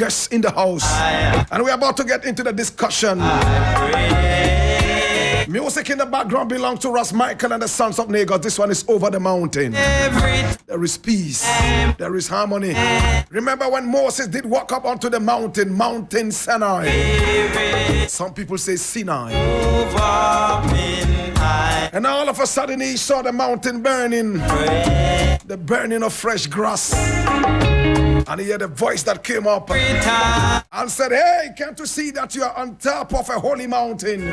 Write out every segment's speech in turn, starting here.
guests in the house. And we're about to get into the discussion. Music in the background belongs to Ras Michael and the Sons of Lagos. This one is Over the Mountain. There is peace. There is harmony. Remember when Moses did walk up onto the mountain, Mountain Sinai. Some people say Sinai. And all of a sudden he saw the mountain burning. The burning of fresh grass. And he heard a voice that came up and said, hey, can't you see that you are on top of a holy mountain?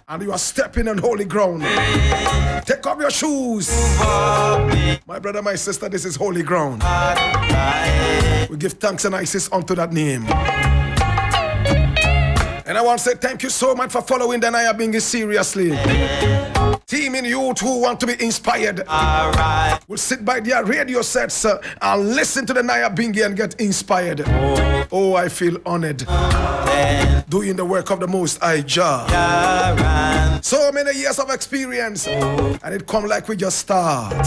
And you are stepping on holy ground. Take off your shoes. My brother, my sister, this is holy ground. We give thanks and ISIS unto that name. And I want to say thank you so much for following the Naya Bingi seriously. Teaming youth who want to be inspired will sit by their radio sets and listen to the Naya Bingi and get inspired. Oh, I feel honored doing the work of the Most High Jah. So many years of experience, and it come like we just start.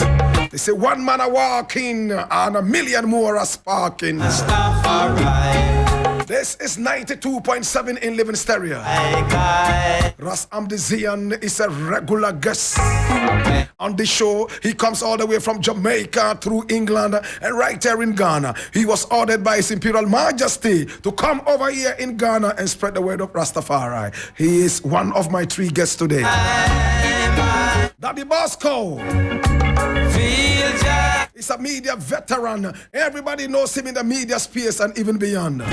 They say one man a walking and a million more are sparking. This is 92.7 in Living Stereo. Ras Amdizian is a regular guest on the show. He comes all the way from Jamaica through England and right here in Ghana. He was ordered by His Imperial Majesty to come over here in Ghana and spread the word of Rastafari. He is one of my 3 guests today. Daddy Bosco. He's a media veteran. Everybody knows him in the media space and even beyond.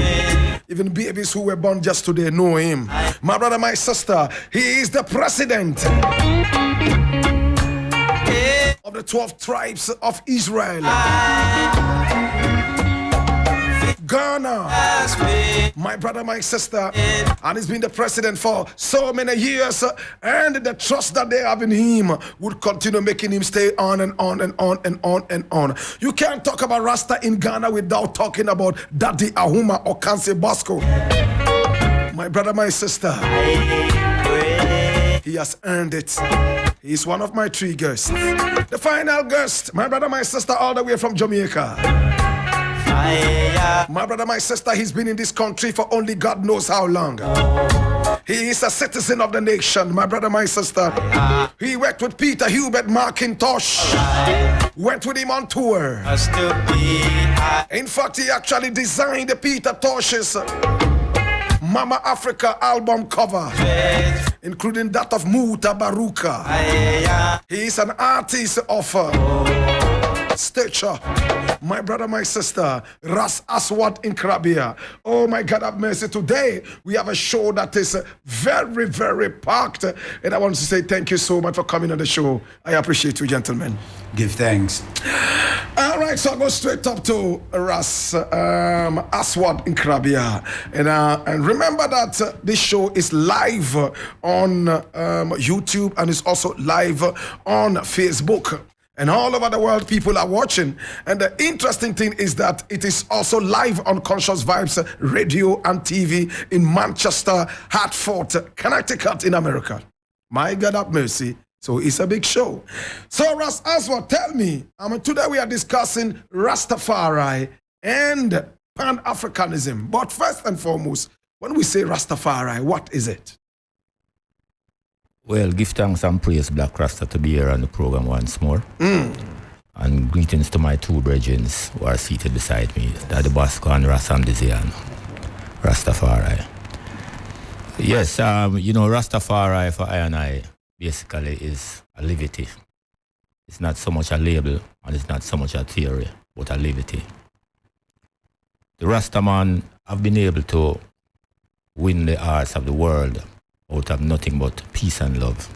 Even babies who were born just today know him. My brother, my sister, he is the president of the 12 tribes of Israel. Ghana, my brother, my sister, and he's been the president for so many years, and the trust that they have in him would continue making him stay on and on and on and on and on. You can't talk about Rasta in Ghana without talking about Daddy Ahuma or Kansi Bosco. My brother, my sister, he has earned it. He's one of my 3 guests. The final guest, my brother, my sister, all the way from Jamaica. My brother, my sister, he's been in this country for only God knows how long. He is a citizen of the nation, my brother, my sister. He worked with Peter Hubert McIntosh. Went with him on tour. In fact, he actually designed the Peter Tosh's Mama Africa album cover, including that of Muta Baruka. He is an artist of stature. My brother, my sister, Ras Aswad in Krabia. Oh my God, have mercy. Today we have a show that is very, very packed. And I want to say thank you so much for coming on the show. I appreciate you, gentlemen. Give thanks. All right, so I'll go straight up to Ras Aswad in Krabia. And remember that this show is live on YouTube and it's also live on Facebook. And all over the world, people are watching. And the interesting thing is that it is also live on Conscious Vibes Radio and TV in Manchester, Hartford, Connecticut in America. My God have mercy. So it's a big show. So Ras Aswad, tell me, today we are discussing Rastafari and Pan-Africanism. But first and foremost, when we say Rastafari, what is it? Well, give thanks and praise Blakk Rasta to be here on the program once more. And greetings to my 2 brethren who are seated beside me, Daddy Bosco and Ras Amdizian, Rastafari. Yes, Rastafari for I and I basically is a livity. It's not so much a label and it's not so much a theory, but a livity. The Rastaman have been able to win the hearts of the world out of nothing but peace and love.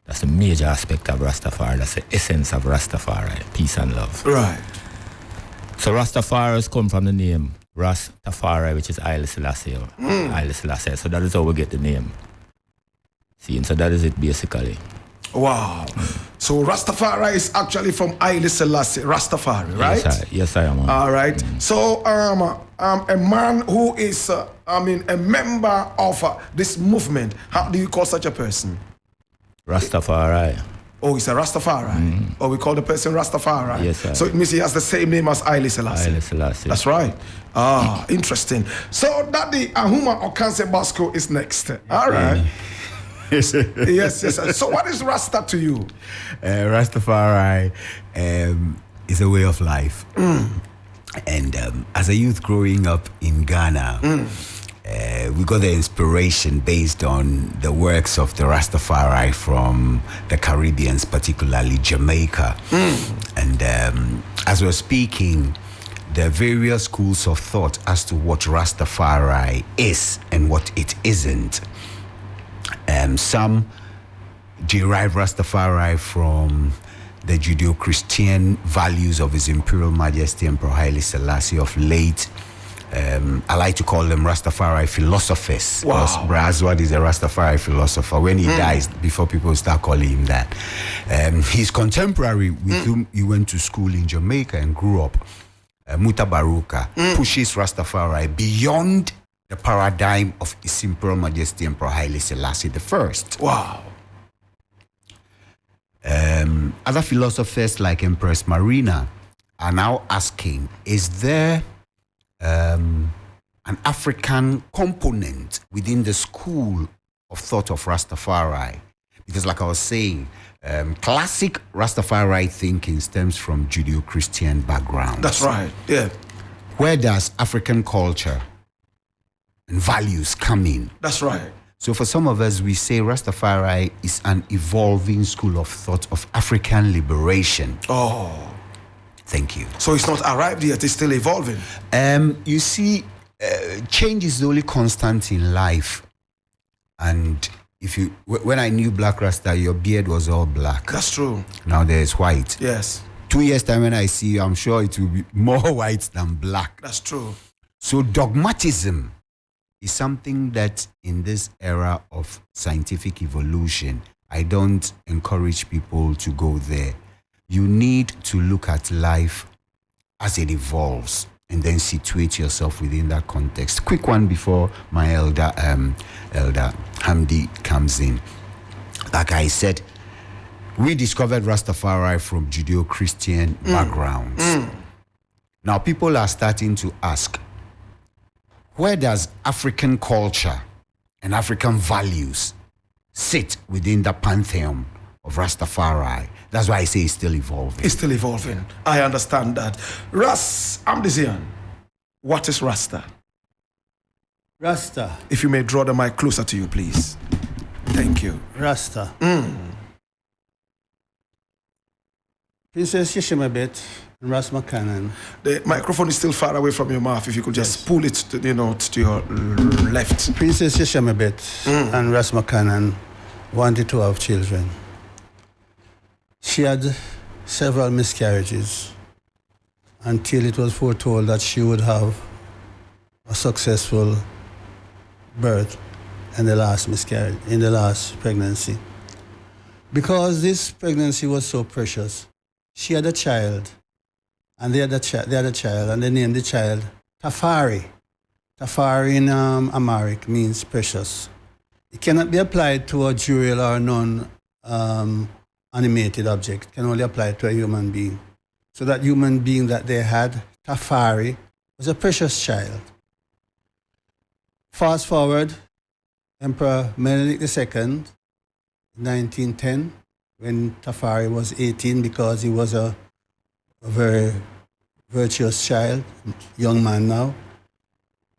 That's the major aspect of Rastafari. That's the essence of Rastafari, peace and love. Right. So Rastafari has come from the name Rastafari, which is Haile Selassie. Haile Selassie. So that is how we get the name. See, and so that is it basically. Wow. So Rastafari is actually from Haile Selassie, Rastafari, right? Yes, I am. All right. So a man who is, a member of this movement, how do you call such a person? Rastafari. Oh, he's a Rastafari. Oh, we call the person Rastafari. Yes, sir. So it means he has the same name as Haile Selassie. Haile Selassie. That's right. Ah, interesting. So Daddy Ahuma Okanse Basco is next. All right. Yes, yes. So what is Rasta to you? Rastafari is a way of life. And as a youth growing up in Ghana, we got the inspiration based on the works of the Rastafari from the Caribbean, particularly Jamaica. And as we're speaking, there are various schools of thought as to what Rastafari is and what it isn't. Some derive Rastafari from the Judeo-Christian values of His Imperial Majesty Emperor Haile Selassie of late. I like to call them Rastafari philosophers. Wow. Because Braswad is a Rastafari philosopher. When he dies, before people start calling him that. His contemporary with whom he went to school in Jamaica and grew up, Muta Baruka, pushes Rastafari beyond the paradigm of His Imperial Majesty Emperor Haile Selassie I. Wow. Other philosophers like Empress Marina are now asking, is there an African component within the school of thought of Rastafari? Because like I was saying, classic Rastafari thinking stems from Judeo-Christian backgrounds. That's right. Yeah. Where does African culture and values come in? That's right. So for some of us, we say Rastafari is an evolving school of thought of African liberation. Oh. Thank you. So it's not arrived yet, it's still evolving. You see, change is the only constant in life. And when I knew Black Rasta, your beard was all black. That's true. Now there's white. Yes. 2 years time when I see you, I'm sure it will be more white than black. That's true. So dogmatism is something that in this era of scientific evolution, I don't encourage people to go there. You need to look at life as it evolves and then situate yourself within that context. Quick one before my elder Hamdi comes in. Like I said, we discovered Rastafari from Judeo-Christian backgrounds. Now people are starting to ask, where does African culture and African values sit within the pantheon of Rastafari? That's why I say it's still evolving. It's still evolving. I understand that. Ras Amdizian, what is Rasta? Rasta. If you may draw the mic closer to you, please. Thank you. Rasta. Princess Yeshimabet and Ras McCannon. The microphone is still far away from your mouth. If you could just pull it to, to your left. Princess Yeshimabet and Ras McCannon wanted to have children. She had several miscarriages until it was foretold that she would have a successful birth in the last miscarriage, in the last pregnancy. Because this pregnancy was so precious, she had a child, and they had a child, and they named the child Tafari. Tafari in Amharic means precious. It cannot be applied to a jewel or animated object. It can only apply to a human being. So that human being that they had, Tafari, was a precious child. Fast forward, Emperor Menelik II, 1910, when Tafari was 18, because he was a very virtuous child, young man now,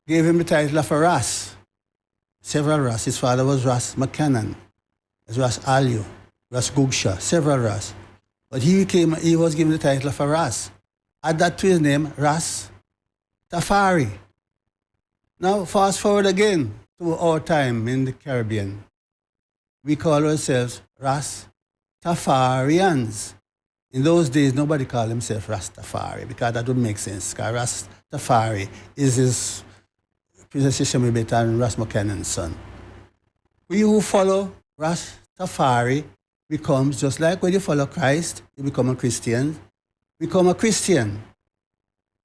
gave him the title of a Ras. Several Ras. His father was Ras McCannon, Ras Alio, Ras Gugsha, several Ras. But he was given the title of a Ras. Add that to his name, Ras Tafari. Now, fast forward again to our time in the Caribbean. We call ourselves Rastafarians. In those days, nobody called himself Rastafari because that would make sense. Because Rastafari is his Princess Shemibet and Ras McCannon's son. We who follow Rastafari becomes just like when you follow Christ, you become a Christian. Become a Christian.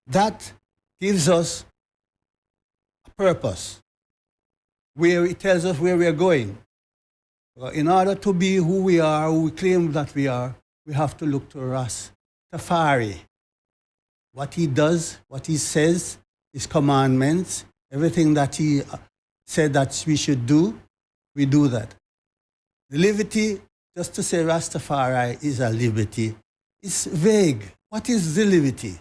That gives us a purpose, where it tells us where we are going. In order to be who we are, who we claim that we are, we have to look to Rastafari. What he does, what he says, his commandments, everything that he said that we should do, we do that. The liberty, just to say Rastafari is a liberty, it's vague. What is the liberty?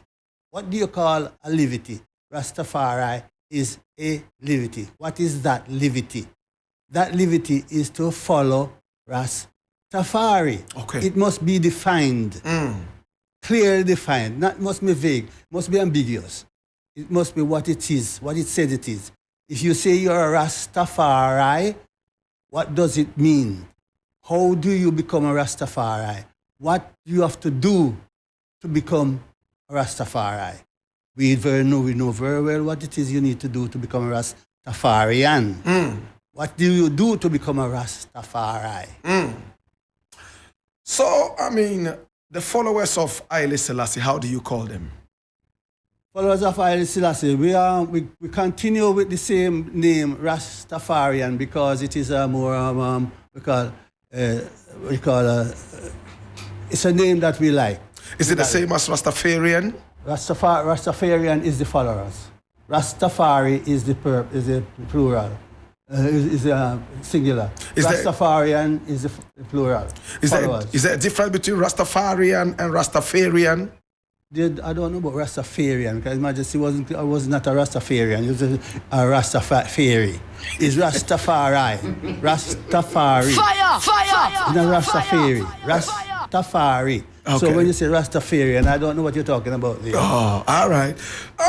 What do you call a liberty? Rastafari is a liberty. What is that liberty? That liberty is to follow Rastafari. Okay. It must be defined, clearly defined. Not must be vague, must be ambiguous. It must be what it is, what it says it is. If you say you're a Rastafari, what does it mean? How do you become a Rastafari? What do you have to do to become a Rastafari? We know very well what it is you need to do to become a Rastafarian. What do you do to become a Rastafari? So, I mean, the followers of Haile Selassie, how do you call them? Followers of Haile Selassie, we continue with the same name, Rastafarian, because it is a more, it's a name that we like. Is it the same as Rastafarian? Rastafarian is the followers. Rastafari is the plural. Is singular. Rastafarian is the plural. Is there a difference between Rastafarian and Rastafarian? I don't know about Rastafarian, because Majesty I was not a Rastafarian, he was a Rastafari. It's Rastafari. Rastafari. Fire! Not Rastafari. Rastafari. Okay. So when you say Rastafarian, I don't know what you're talking about there. Oh, all right.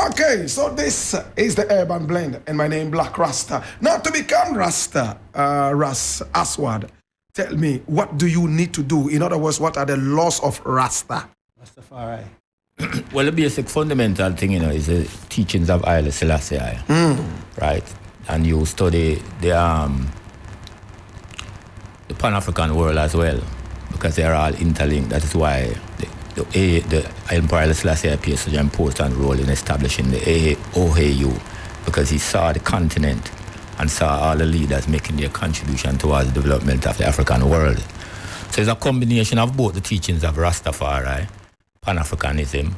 Okay, so this is the Urban Blend, and my name Blakk Rasta. Now, to become Rasta, Ras Aswad, tell me, what do you need to do? In other words, what are the laws of Rasta? Rastafari. Well, the basic fundamental thing, is the teachings of Haile Selassie, right? And you study the Pan-African world as well, because they are all interlinked. That is why the Emperor Haile Selassie plays such an important role in establishing the OAU, because he saw the continent and saw all the leaders making their contribution towards the development of the African world. So it's a combination of both the teachings of Rastafari, Pan-Africanism,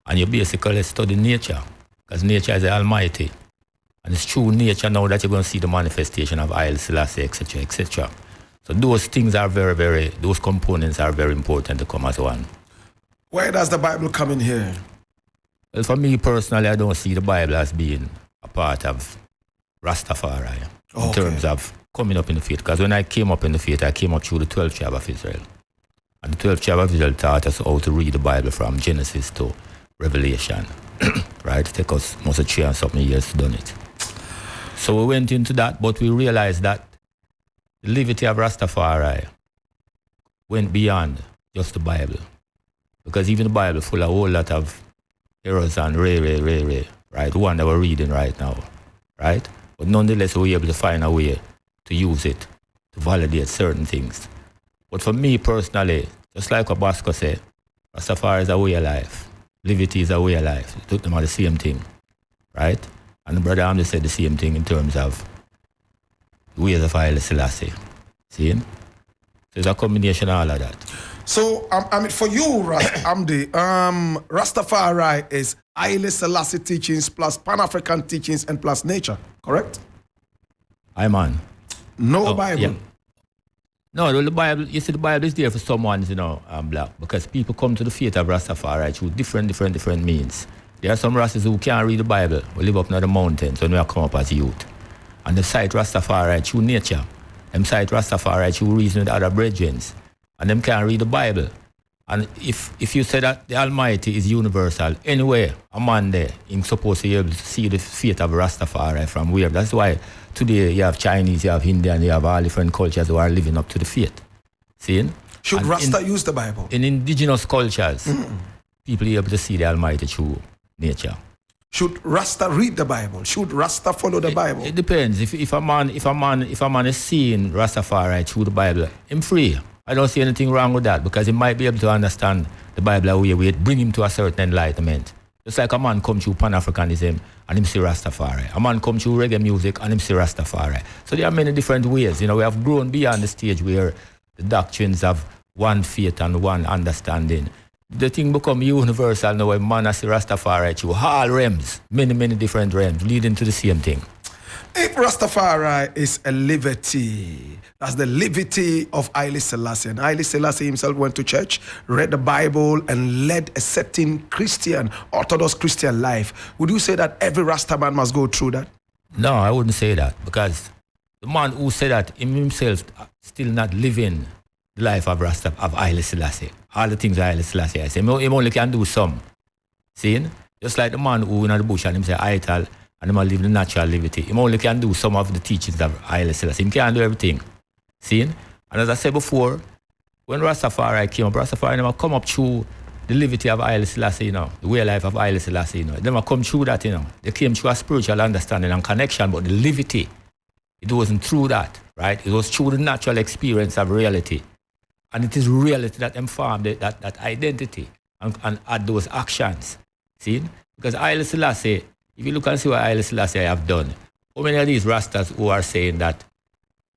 and you basically study nature, because nature is the almighty. And it's true nature now that you're going to see the manifestation of Haile Selassie, etc., etc. So those things are those components are very important to come as one. Where does the Bible come in here? Well, for me personally, I don't see the Bible as being a part of Rastafari in terms of coming up in the faith. Because when I came up in the faith, I came up through the 12th tribe of Israel. And the 12th tribe of Israel taught us how to read the Bible from Genesis to Revelation. Right? It took us almost 3 and something years to do it. So we went into that, but we realized that the liberty of Rastafari went beyond just the Bible. Because even the Bible full of a whole lot of errors and right? The one that we're reading right now, right? But nonetheless, we're able to find a way to use it to validate certain things. But for me personally, just like what Bosco said, Rastafari is a way of life. Liberty is a way of life. It took them are the same thing, right? And the brother Amdi said the same thing in terms of the ways of Haile Selassie. See? So it's a combination of all of that. So, I mean, for you, Amdi, Rastafari is Haile Selassie teachings plus Pan-African teachings and plus nature, correct? Aye, man. No Bible. Yeah. No, the Bible, you see, the Bible is there for someone, Black, because people come to the faith of Rastafari through different means. There are some Rastas who can't read the Bible, who live up near the mountains when we come up as youth. And they cite Rastafari through nature. Them cite Rastafari through reason with other brethren. And them can't read the Bible. And if you say that the Almighty is universal, anywhere a man there is supposed to be able to see the faith of Rastafari from where. That's why today you have Chinese, you have Indian, you have all different cultures who are living up to the faith. See? Should and Rasta use the Bible? In indigenous cultures, people are able to see the Almighty through nature. Should Rasta read the Bible? Should Rasta follow the Bible? It depends. If a man is seeing Rastafari through the Bible, I'm free. I don't see anything wrong with that, because he might be able to understand the Bible away, bring him to a certain enlightenment. Just like a man come through Pan-Africanism and him see Rastafari. A man come through reggae music and him see Rastafari. So there are many different ways. We have grown beyond the stage where the doctrines have one faith and one understanding. The thing become universal now when man see Rastafari through all realms, many different realms, leading to the same thing. If Rastafari is a liberty, that's the liberty of Haile Selassie. And Haile Selassie himself went to church, read the Bible, and led a certain Christian, Orthodox Christian life. Would you say that every Rasta man must go through that? No, I wouldn't say that, because the man who said that himself still not living the life of Rasta, of Haile Selassie. All the things Haile Selassie I say, him only can do some. See? Just like the man who in the bush and him say Aital, and him live the natural liberty. Him only can do some of the teachings of Haile Selassie. He can't do everything. See? And as I said before, when Rastafari came up, Rastafari never come up through the liberty of Haile Selassie, the way of life of Haile Selassie, They never come through that, They came through a spiritual understanding and connection, but the liberty, it wasn't through that, right? It was through the natural experience of reality. And it is reality that informed that identity and add those actions. See? Because Haile Selassie, if you look and see what Haile Selassie have done, how many of these Rastas who are saying that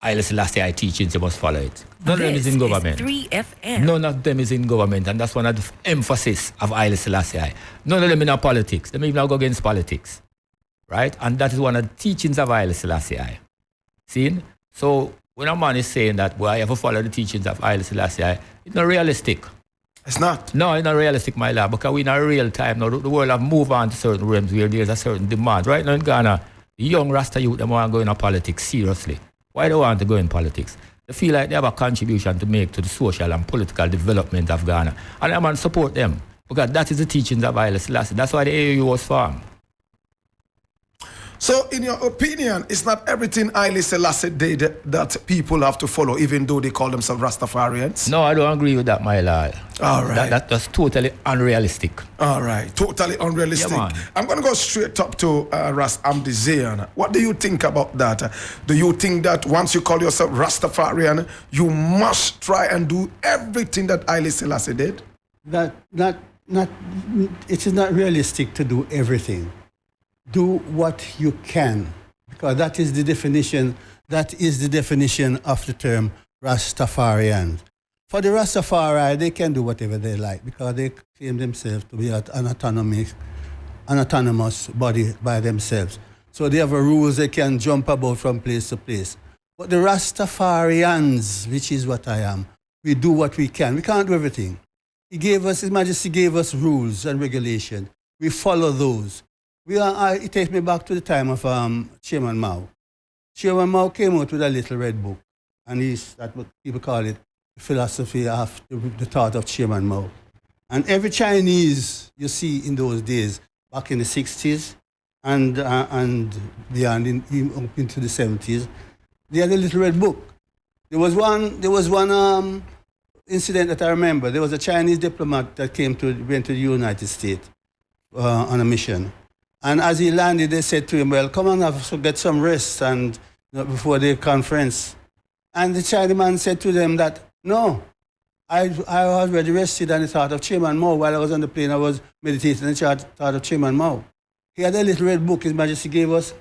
Haile Selassie teachings, you must follow it? None of them is in government. 3FM. None of them is in government, and that's one of the emphasis of Haile Selassie. None of them in our politics. They may even go against politics, right? And that is one of the teachings of Haile Selassie. See? So when a man is saying that, well, I have to follow the teachings of Haile Selassie, it's not realistic. It's not. No, it's not realistic, my lad, because we're in a real time now. The world have moved on to certain realms where there's a certain demand. Right now in Ghana, the young Rasta youth, they want to go into politics, seriously. Why do they want to go in politics? They feel like they have a contribution to make to the social and political development of Ghana. And I want to support them, because that is the teachings of Haile Selassie. That's why the AU was formed. So, in your opinion, it's not everything Haile Selassie did that people have to follow, even though they call themselves Rastafarians? No, I don't agree with that, my lord. All right. That's totally unrealistic. All right. Totally unrealistic. Yeah, man. I'm going to go straight up to Ras Amdizian. What do you think about that? Do you think that once you call yourself Rastafarian, you must try and do everything that Haile Selassie did? It is not realistic to do everything. Do what you can, because that is the definition of the term Rastafarian. For the Rastafari, they can do whatever they like, because they claim themselves to be an autonomous body by themselves. So they have rules, they can jump about from place to place. But the Rastafarians, which is what I am, we do what we can. We can't do everything. His Majesty gave us rules and regulations. We follow those. It takes me back to the time of Chairman Mao. Chairman Mao came out with a little red book, and that's what people call it, the philosophy of the thought of Chairman Mao. And every Chinese you see in those days, back in the 60s and beyond into the 70s, they had a little red book. There was one incident that I remember. There was a Chinese diplomat that went to the United States on a mission. And as he landed, they said to him, well, come on, get some rest and before the conference. And the Chinaman said to them that, no, I was already rested on the thought of Chairman Mao. While I was on the plane, I was meditating on the thought of Chairman Mao. He had a little red book. His Majesty gave us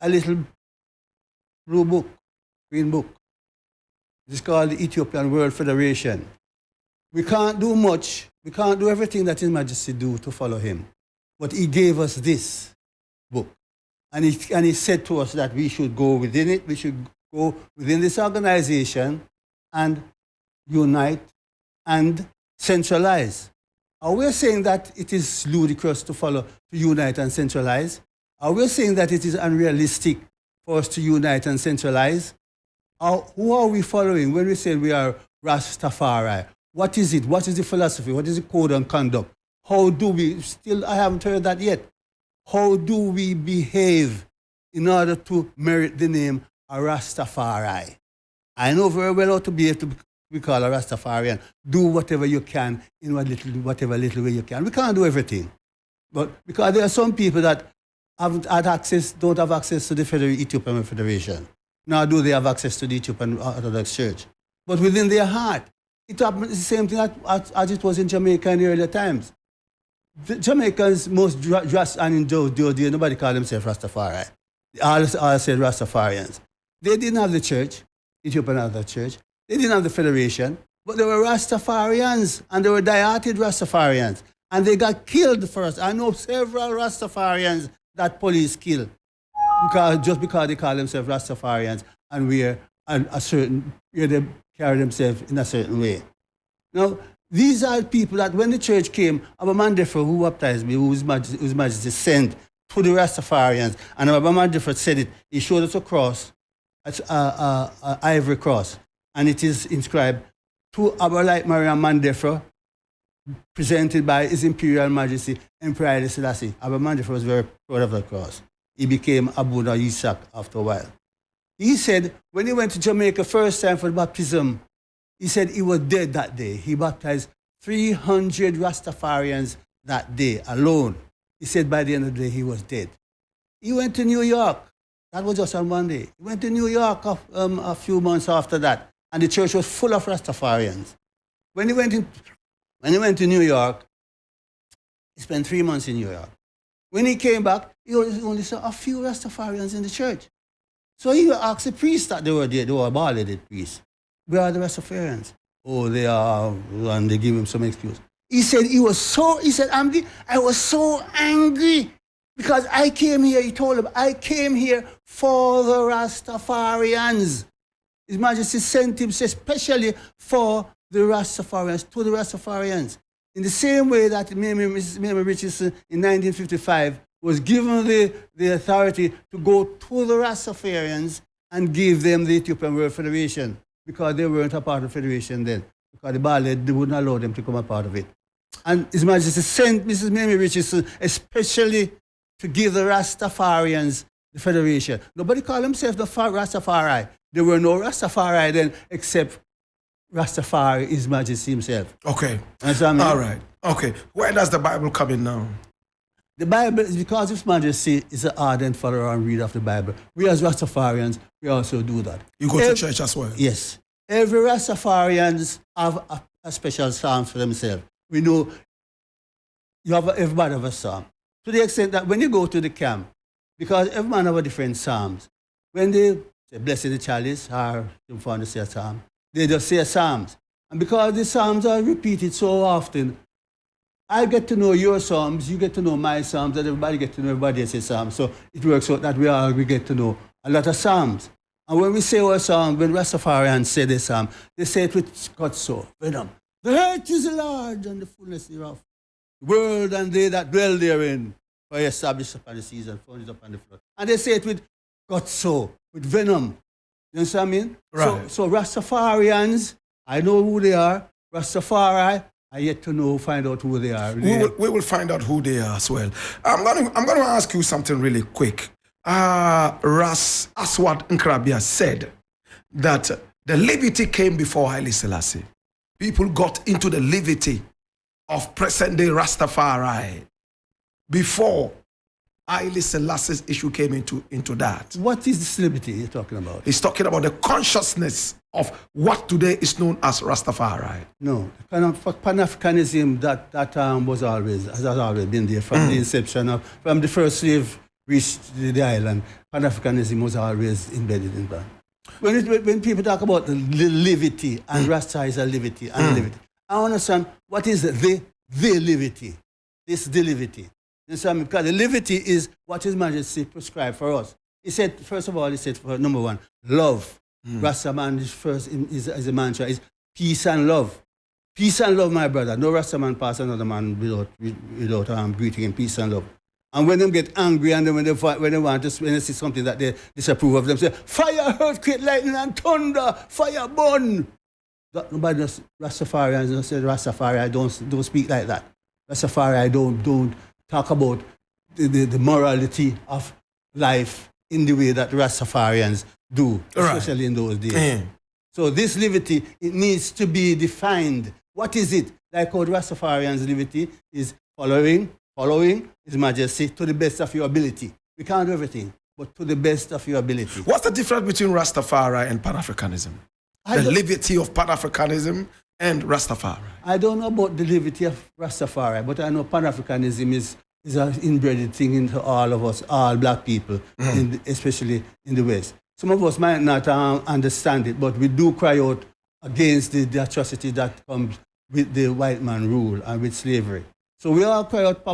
a little blue book, green book. It's called the Ethiopian World Federation. We can't do much. We can't do everything that His Majesty do to follow him. But he gave us this book. And he said to us that we should go within it, we should go within this organization and unite and centralize. Are we saying that it is ludicrous to unite and centralize? Are we saying that it is unrealistic for us to unite and centralize? Who are we following when we say we are Rastafari? What is it? What is the philosophy? What is the code and conduct? How do we, I haven't heard that yet. How do we behave in order to merit the name a Rastafari? I know very well how to behave to be called a Rastafarian. Do whatever you can in whatever little way you can. We can't do everything. But because there are some people that don't have access to the Ethiopian Federation. Nor do they have access to the Ethiopian Orthodox Church. But within their heart, it's the same thing as it was in Jamaica in the earlier times. The Jamaicans most just and in those days, nobody called themselves Rastafari. All said Rastafarians. They didn't have the church. Ethiopia didn't have the church. They didn't have the federation. But they were Rastafarians, and they were die-hearted Rastafarians. And they got killed first. I know several Rastafarians that police killed just because they call themselves Rastafarians and they carry themselves in a certain way. Now, these are people that when the church came, Abba Mandefra, who baptized me, whose Majesty sent to the Rastafarians, and Abba Mandefra said it, he showed us a cross, an ivory cross, and it is inscribed, to Abba Light Mariam Mandefra, presented by His Imperial Majesty, Emperor Haile Selassie. Abba Mandefra was very proud of the cross. He became Abu Yisak after a while. He said, when he went to Jamaica first time for the baptism, he said he was dead that day. He baptized 300 Rastafarians that day alone. He said by the end of the day, he was dead. He went to New York. That was just on one day. He went to New York a few months after that, and the church was full of Rastafarians. When he went to New York, he spent 3 months in New York. When he came back, he only saw a few Rastafarians in the church. So he asked the priests that they were there, they were bald-headed priests. Where are the Rastafarians? Oh, they are, and they give him some excuse. He said I was so angry because I came here, he told him, I came here for the Rastafarians. His Majesty sent him especially for the Rastafarians, to the Rastafarians. In the same way that Mary Richardson in 1955 was given the authority to go to the Rastafarians and give them the Ethiopian World Federation, because they weren't a part of the federation then, because the Ballet, they wouldn't allow them to become a part of it. And His Majesty sent Mrs. Mary Richardson especially to give the Rastafarians the federation. Nobody called themselves the Rastafari. There were no Rastafari then except Rastafari, His Majesty himself. Okay. Understand me? All right. Okay. Where does the Bible come in now? The Bible is because His Majesty is an ardent follower and reader of the Bible. We as Rastafarians, we also do that. You go to church as well? Yes. Every Rastafarians have a special psalm for themselves. We know everybody have a psalm. To the extent that when you go to the camp, because every man have a different psalms. When they say, blessed the chalice, or you found to say a psalm, they just say psalms. And because the psalms are repeated so often, I get to know your psalms, you get to know my psalms, and everybody get to know everybody else's psalms. So it works out that we get to know a lot of psalms. And when we say our psalm, when Rastafarians say their psalm, they say it with God so, venom. The earth is large and the fullness thereof. The world and they that dwell therein, for he established upon the seas and founded upon the flood. And they say it with God so, with venom. You understand what I mean? Right. So Rastafarians, I know who they are. Rastafari, I yet to find out who they are. We will find out who they are as well. I'm going to ask you something really quick. Aswad Nkrabia said that the levity came before Haile Selassie. People got into the levity of present-day Rastafari before Haile Selassie's issue came into that. What is this liberty you're talking about? He's talking about the consciousness of what today is known as Rastafari. No, Pan-Africanism has always been there from the inception from the first slave reached the island. Pan-Africanism was always embedded in that. When people talk about the levity and Rasta is a levity and levity, I understand what is the levity. This the levity. Because the levity is what His Majesty prescribed for us. He said, first of all, he said, for number one, love. Rasta man is a mantra is peace and love. Peace and love, my brother. No Rasta man pass another man without greeting him, peace and love. And when they get angry and then when they see something that they disapprove of them, say, fire, earthquake, lightning, and thunder, fire, burn. Nobody does Rastafarians don't say Rastafari, don't speak like that. Rastafari don't talk about the morality of life in the way that Rastafarians do, especially in those days. So this liberty, it needs to be defined. What is it? Like how Rastafarians' liberty is following His Majesty to the best of your ability. We can't do everything, but to the best of your ability. What's the difference between Rastafari and Pan-Africanism? The liberty of Pan-Africanism and Rastafari? I don't know about the liberty of Rastafari, but I know Pan-Africanism is an inbred thing into all of us, all black people, especially in the West. Some of us might not understand it, but we do cry out against the atrocity that comes with the white man rule and with slavery. So we all cry out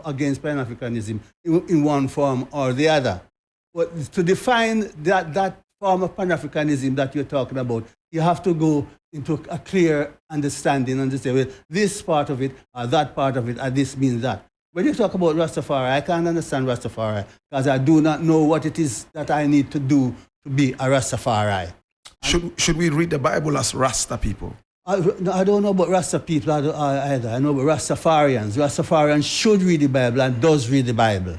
against Pan-Africanism in one form or the other. But to define that form of Pan-Africanism that you're talking about, you have to go into a clear understanding and to say, well, this part of it, or that part of it, or this means that. When you talk about Rastafari, I can't understand Rastafari because I do not know what it is that I need to do to be a Rastafari. Should we read the Bible as Rasta people? I don't know about Rasta people either. I know about Rastafarians. Rastafarians should read the Bible and does read the Bible.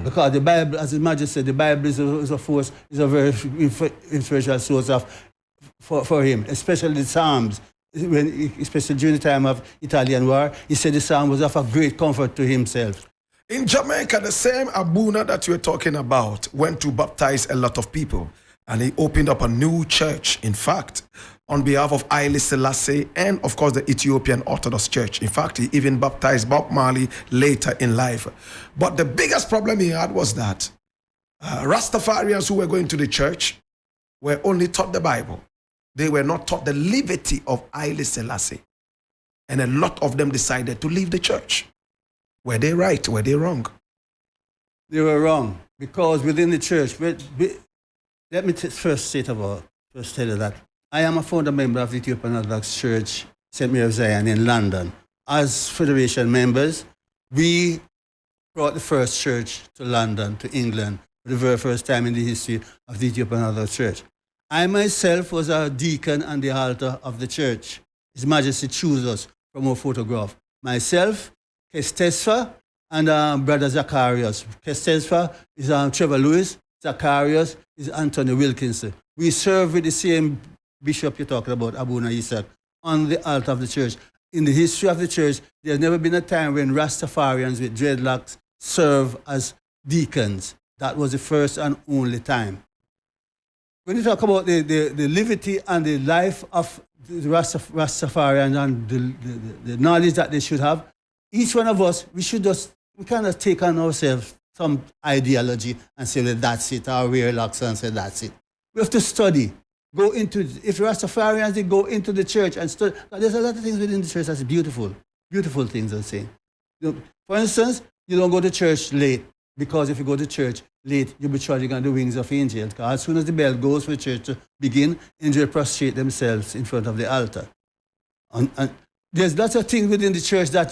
Because the Bible, as the Majesty said, the Bible is a force, is a very influential source for him, especially the Psalms. Especially during the time of Italian war, he said the Psalm was of a great comfort to himself. In Jamaica, the same Abuna that you're talking about went to baptize a lot of people. And he opened up a new church, in fact, on behalf of Haile Selassie and, of course, the Ethiopian Orthodox Church. In fact, he even baptized Bob Marley later in life. But the biggest problem he had was that Rastafarians who were going to the church were only taught the Bible. They were not taught the liberty of Haile Selassie. And a lot of them decided to leave the church. Were they right? Were they wrong? They were wrong because within the church, let me first tell you that I am a founder member of the Ethiopian Orthodox Church, St. Mary of Zion in London. As Federation members, we brought the first church to London, to England, for the very first time in the history of the Ethiopian Orthodox Church. I myself was a deacon on the altar of the church. His Majesty chose us from our photograph. Myself, Kestesfa, and Brother Zacharias. Kestesfa is Trevor Lewis. Zacharias is Anthony Wilkinson. We serve with the same bishop you're talking about, Abuna Isaac, on the altar of the church. In the history of the church, there's never been a time when Rastafarians with dreadlocks serve as deacons. That was the first and only time. When you talk about the liberty and the life of the Rastafarians and the knowledge that they should have, each one of us, we cannot take on ourselves some ideology and say, well, that's it, or wear locks and say, that's it. We have to study. Go into, if Rastafarians, they go into the church and study. There's a lot of things within the church that's beautiful things, I'm saying. For instance, you don't go to church late, because if you go to church late, you'll be trudging on the wings of angels. Because as soon as the bell goes for the church to begin, angels prostrate themselves in front of the altar. And there's lots of things within the church that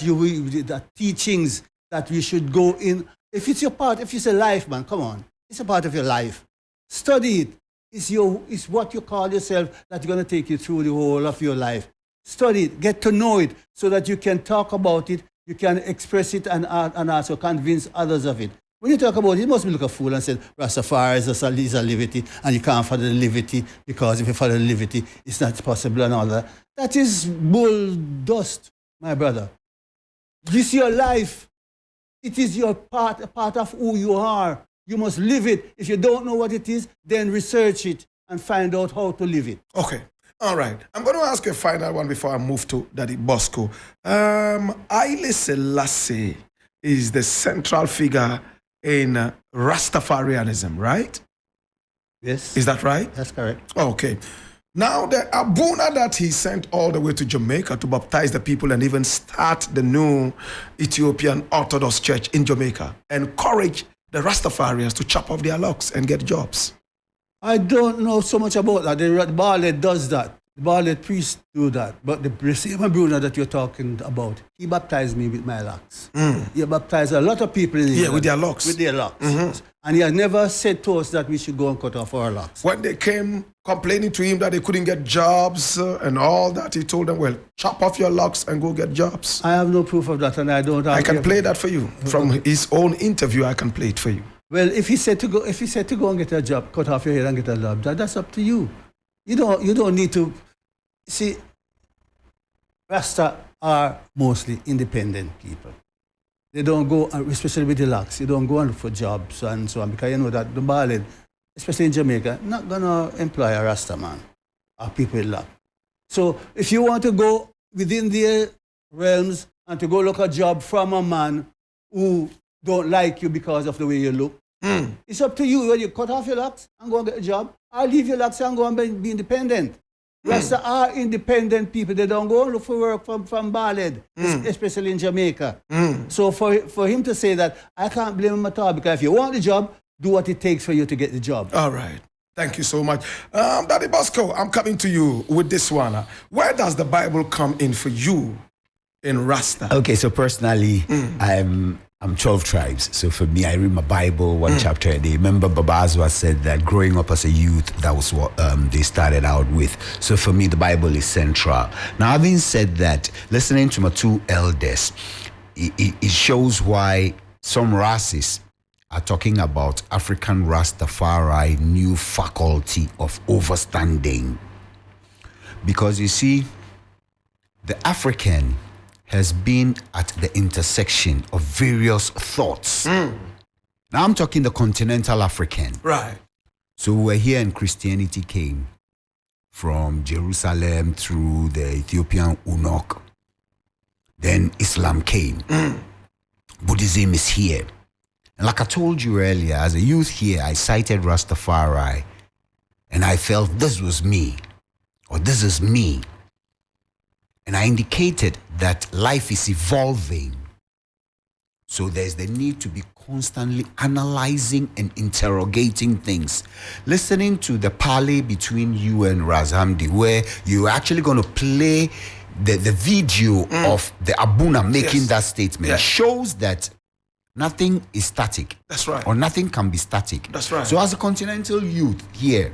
teachings that we should go in. If it's your part, if it's a life, man, come on. It's a part of your life. Study it. It's what you call yourself that's going to take you through the whole of your life. Study it. Get to know it so that you can talk about it, you can express it, and also convince others of it. When you talk about it, you must be like a fool and say, Rastafari is a liberty, and you can't follow the liberty because if you follow the liberty, it's not possible and all that. That is bull dust, my brother. This is your life. It is your part, a part of who you are. You must live it. If you don't know what it is, then research it and find out how to live it. Okay. All right. I'm going to ask you a final one before I move to Daddy Bosco. Haile Selassie is the central figure in Rastafarianism, right? Yes. Is that right? That's correct. Okay. Now, the Abuna that he sent all the way to Jamaica to baptize the people and even start the new Ethiopian Orthodox Church in Jamaica, encourage the Rastafarians to chop off their locks and get jobs. I don't know so much about that. The Barlet does that. The Barlet priests do that. But the same Bruno that you're talking about, he baptized me with my locks. He baptized a lot of people in England. Yeah, with their locks. With their locks. And he has never said to us that we should go and cut off our locks. When they came complaining to him that they couldn't get jobs and all that, he told them, well, chop off your locks and go get jobs. I have no proof of that, and I don't have... I can play that for you. From his own interview, I can play it for you. Well, if he said to go and get a job, cut off your hair and get a job, that's up to you. You don't need to... See, Rasta are mostly independent people. They don't go, especially with the locks, they don't go and look for jobs and so on, because you know that the Barlet, especially in Jamaica, not going to employ a Rasta man or people with lock. So if you want to go within their realms and to go look a job from a man who don't like you because of the way you look, it's up to you. Whether you cut off your locks and go and get a job, or leave your locks and go and be independent. Rasta are independent people. They don't go and look for work from Ballad, especially in Jamaica. So for him to say that, I can't blame him at all, because if you want the job, do what it takes for you to get the job. All right. Thank you so much. Daddy Bosco, I'm coming to you with this one. Where does the Bible come in for you in Rasta? Okay, so personally, I'm 12 tribes. So for me, I read my Bible one chapter a day. Remember, Baba Azwa said that growing up as a youth, that was what they started out with. So for me, the Bible is central. Now, having said that, listening to my two elders, it shows why some races are talking about African Rastafari new faculty of overstanding. Because you see, the African has been at the intersection of various thoughts. Now I'm talking the continental African. Right. So we're here and Christianity came from Jerusalem through the Ethiopian eunuch. Then Islam came. Buddhism is here. And like I told you earlier, as a youth here, I cited Rastafari and I felt this was me, or this is me. And I indicated that life is evolving. So there's the need to be constantly analyzing and interrogating things. Listening to the parley between you and Razamdi, where you're actually going to play the video of the Abuna making that statement, shows that nothing is static. That's right. Or nothing can be static. That's right. So as a continental youth here,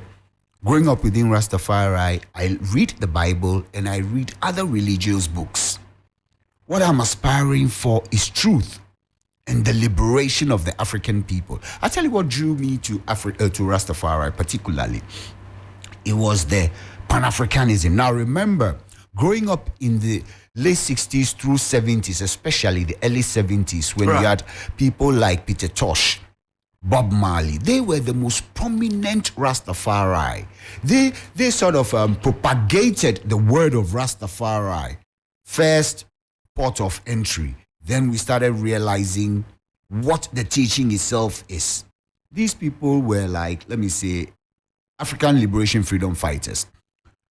growing up within Rastafari, I read the Bible and I read other religious books. What I'm aspiring for is truth and the liberation of the African people. I tell you what drew me to Rastafari particularly. It was the Pan-Africanism. Now remember, growing up in the late 60s through 70s, especially the early 70s, when you had people like Peter Tosh, Bob Marley, they were the most prominent Rastafari. They sort of propagated the word of Rastafari. First port of entry. Then we started realizing what the teaching itself is. These people were like, let me say, African liberation freedom fighters.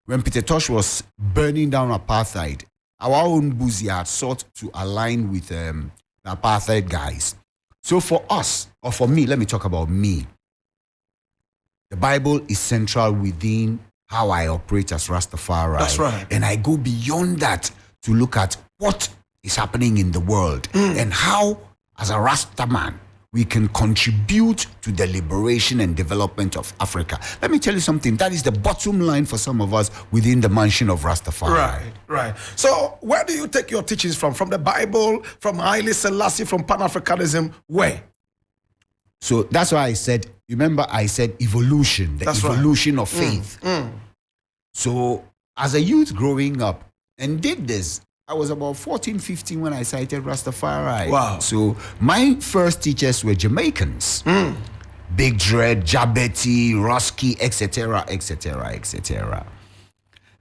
When Peter Tosh was burning down apartheid, our own Buzi had sought to align with the apartheid guys. So for us, or for me, let me talk about me. The Bible is central within how I operate as Rastafari. That's right. And I go beyond that to look at what is happening in the world and how, as a Rasta man, we can contribute to the liberation and development of Africa. Let me tell you something. That is the bottom line for some of us within the mansion of Rastafari. Right, right. So where do you take your teachings from? From the Bible, from Haile Selassie, from Pan-Africanism? Where? So that's why I said, remember I said evolution, the evolution of faith. So as a youth growing up and did this, I was about 14, 15 when I cited Rastafari. Wow. So my first teachers were Jamaicans. Big Dread, Jabeti, Roski, etc., etc., etc.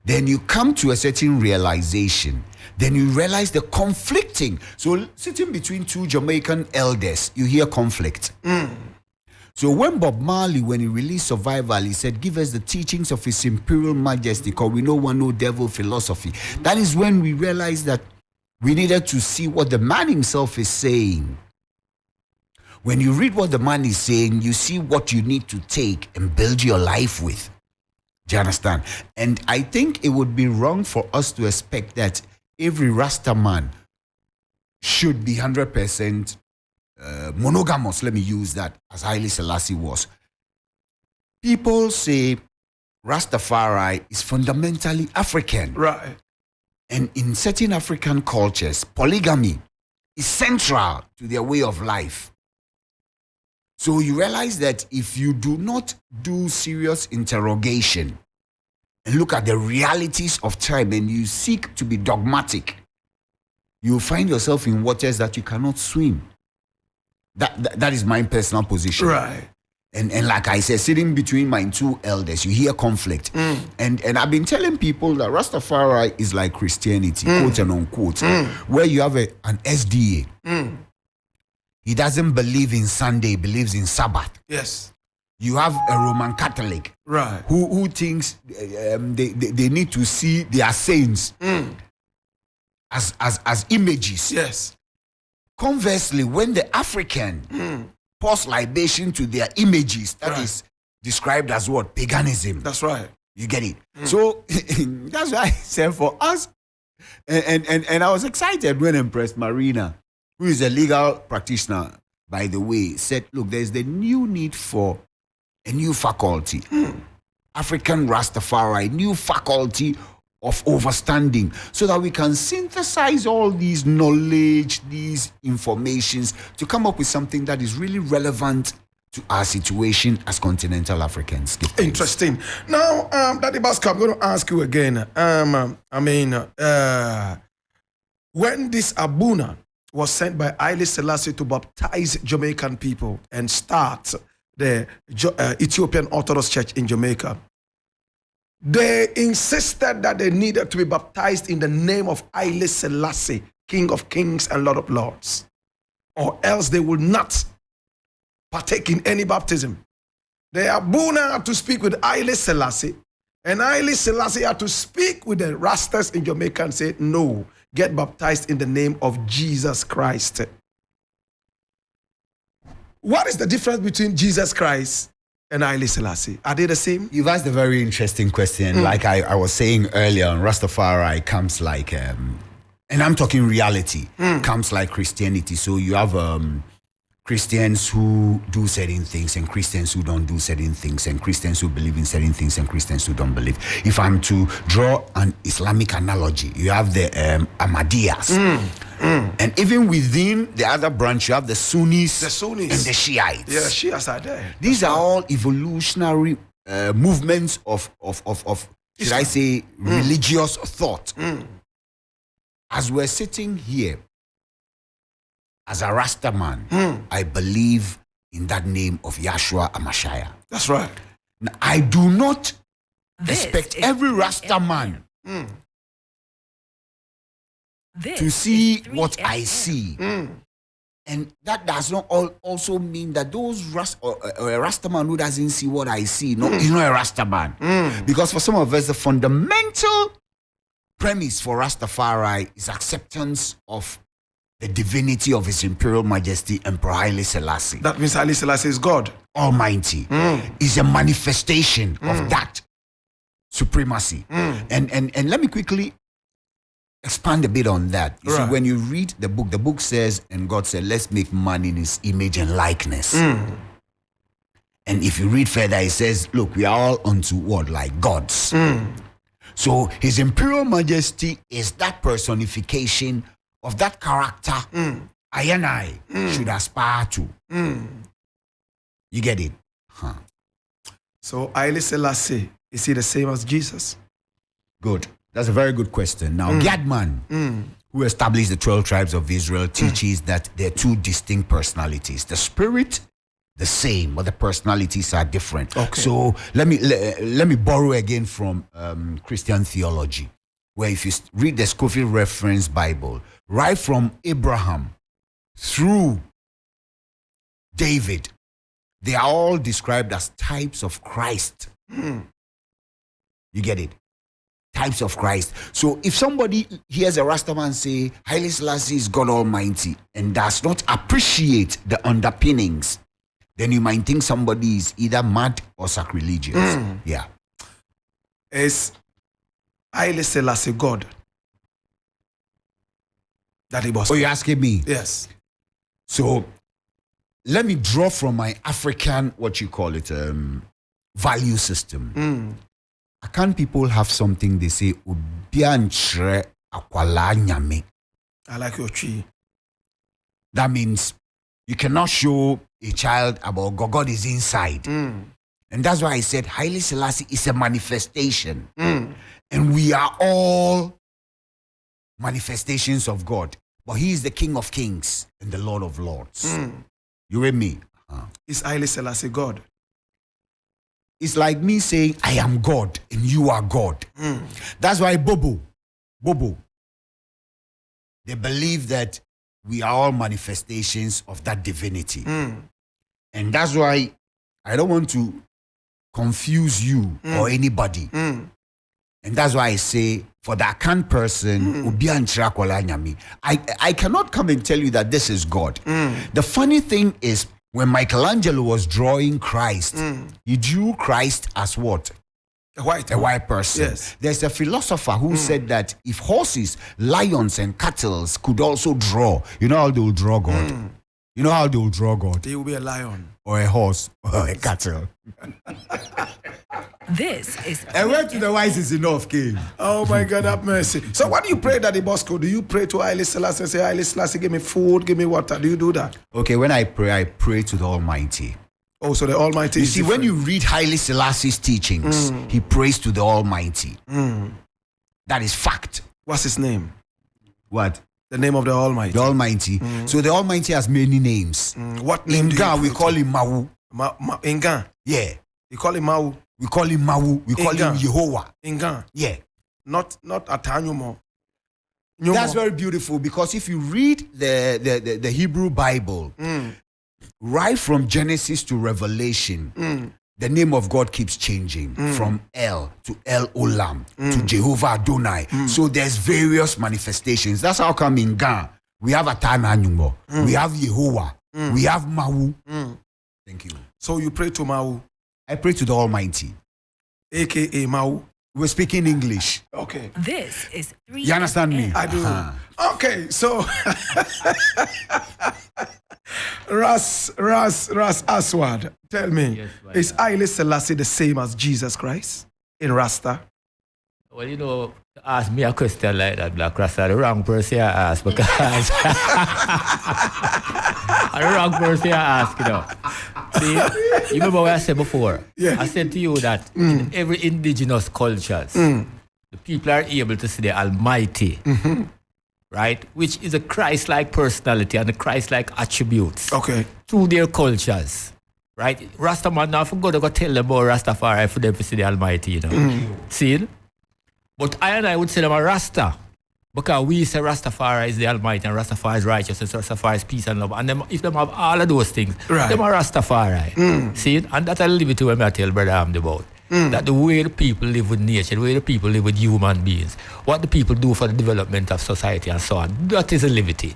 Then you come to a certain realization. Then you realize the conflicting. So sitting between two Jamaican elders, you hear conflict. So when Bob Marley, when he released Survival, he said, give us the teachings of His Imperial Majesty, because we know one no devil philosophy. That is when we realized that we needed to see what the man himself is saying. When you read what the man is saying, you see what you need to take and build your life with. Do you understand? And I think it would be wrong for us to expect that every Rasta man should be 100% monogamous, let me use that, as Haile Selassie was. People say Rastafari is fundamentally African. Right. And in certain African cultures, polygamy is central to their way of life. So you realize that if you do not do serious interrogation and look at the realities of time and you seek to be dogmatic, you'll find yourself in waters that you cannot swim. That is my personal position. Right. And like I said, sitting between my two elders, you hear conflict. And I've been telling people that Rastafari is like Christianity, quote and unquote, where you have an SDA. He doesn't believe in Sunday, he believes in Sabbath. Yes. You have a Roman Catholic, Right. who thinks they need to see their saints as images. Yes. Conversely, when the African pours libation to their images, that Right. is described as what? Paganism. That's right. You get it? So that's why I said for us, and I was excited when Empress Marina, who is a legal practitioner, by the way, said, look, there's the new need for a new faculty. African Rastafari, new faculty of overstanding, so that we can synthesize all these knowledge, these informations, to come up with something that is really relevant to our situation as continental Africans. Interesting. Now, Daddy Basco, I'm going to ask you again. When this Abuna was sent by Haile Selassie to baptize Jamaican people and start the Ethiopian Orthodox Church in Jamaica, they insisted that they needed to be baptized in the name of Haile Selassie, King of Kings and Lord of Lords, or else they will not partake in any baptism. The Abuna had to speak with Haile Selassie, and Haile Selassie had to speak with the Rastas in Jamaica and say, no, get baptized in the name of Jesus Christ. What is the difference between Jesus Christ and Haile Selassie? Are they the same? You've asked a very interesting question. Like I was saying earlier, on Rastafari comes like, and I'm talking reality, comes like Christianity. So you have Christians who do certain things and Christians who don't do certain things, and Christians who believe in certain things and Christians who don't believe. If I'm to draw an Islamic analogy, you have the Ahmadiyas. And even within the other branch, you have the Sunnis, and the Shiites. Yeah, Shiites are there. These are all evolutionary movements of should I say, religious thought. As we're sitting here, as a Rasta man, I believe in that name of Yahshua Amashaya. That's right. Now, I do not expect every Rasta man to see what I see. And that does not also mean that those or a Rasta man who doesn't see what I see, no, he's not a Rasta man. Because for some of us, the fundamental premise for Rastafari is acceptance of the divinity of His Imperial Majesty Emperor Haile Selassie. That means Haile Selassie is God Almighty. Is a manifestation of that supremacy. And let me quickly expand a bit on that. You see, when you read the book says, and God said, let's make man in His image and likeness. And if you read further, it says, look, we are all unto what? Like gods. So His Imperial Majesty is that personification of that character I and I should aspire to. You get it? So Haile Selassie, is he the same as Jesus? Good. That's a very good question. Now, Gadman, who established the 12 tribes of Israel, teaches that there are two distinct personalities. The spirit, the same, but the personalities are different. Okay. So let me borrow again from Christian theology, where if you read the Scofield Reference Bible, right from Abraham through David, they are all described as types of Christ. You get it? Types of Christ. So if somebody hears a Rastaman say, Haile Selassie is God Almighty, and does not appreciate the underpinnings, then you might think somebody is either mad or sacrilegious. Yeah. Is Haile Selassie God? That he was. Oh, you're asking me? Yes. So let me draw from my African, what you call it, value system. Can people have something they say, Obianchre akwala nyame? I like your tree. That means you cannot show a child about God is inside. And that's why I said Haile Selassie is a manifestation. And we are all manifestations of God. But He is the King of Kings and the Lord of Lords. You with me? Is Haile Selassie God? it's like me saying, I am God and you are God. That's why Bobo, they believe that we are all manifestations of that divinity. And that's why I don't want to confuse you or anybody. And that's why I say, for the Akan person, I cannot come and tell you that this is God. The funny thing is, when Michelangelo was drawing Christ, he drew Christ as what? A white person. Yes. There's a philosopher who said that if horses, lions, and cattle could also draw, you know how they will draw God? You know how they will draw God? They will be a lion. Or a horse, or a cattle. This is. And where to the wise is enough, King. Oh my God, have mercy. So what do you pray, Daddy Bosco? Do you pray to Haile Selassie and say, Haile Selassie, give me food, give me water? Do you do that? Okay, when I pray to the Almighty. Oh, so the Almighty You is see, when you read Haile Selassie's teachings, he prays to the Almighty. That is fact. What's his name? What? The name of the Almighty. The Almighty. So the Almighty has many names. What name In do Ga, you we pray call to? him Mawu. In Ga. Yeah. You call him Mau. We call him Mawu. We call him Ga. Yehovah. In Ga. Yeah. Not Atanyumo. That's very beautiful, because if you read the Hebrew Bible, right from Genesis to Revelation, the name of God keeps changing from El to El Olam to Jehovah Adonai. So there's various manifestations. That's how come in Ghana we have Atananyumo, we have Yehovah, we have Mawu. Thank you. So you pray to Mau, I pray to the Almighty. aka Mau. We're speaking English. Okay. This is 3. You understand me? I do. Okay, so Ras Aswad, tell me, Yes, my is Haile Selassie the same as Jesus Christ in Rasta? Well, you know, ask me a question like that, Black Rasta, the wrong person I ask, because the wrong person I ask, you know. See, you remember what I said before? Yeah. I said to you that in every indigenous cultures, the people are able to see the Almighty, right? Which is a Christ-like personality and a Christ-like attributes Okay. through their cultures, right? Rasta man now forgot to go tell them about Rastafari for them to see the Almighty, you know. See? But I would say them a Rasta. Because we say Rastafari is the Almighty and Rastafari is righteousness, Rastafari is peace and love. And them, if them have all of those things, Right. them are Rastafari. See? And that I'll leave it to when I tell Brother Hamd about. That the way the people live with nature, the way the people live with human beings, what the people do for the development of society and so on, that is a liberty.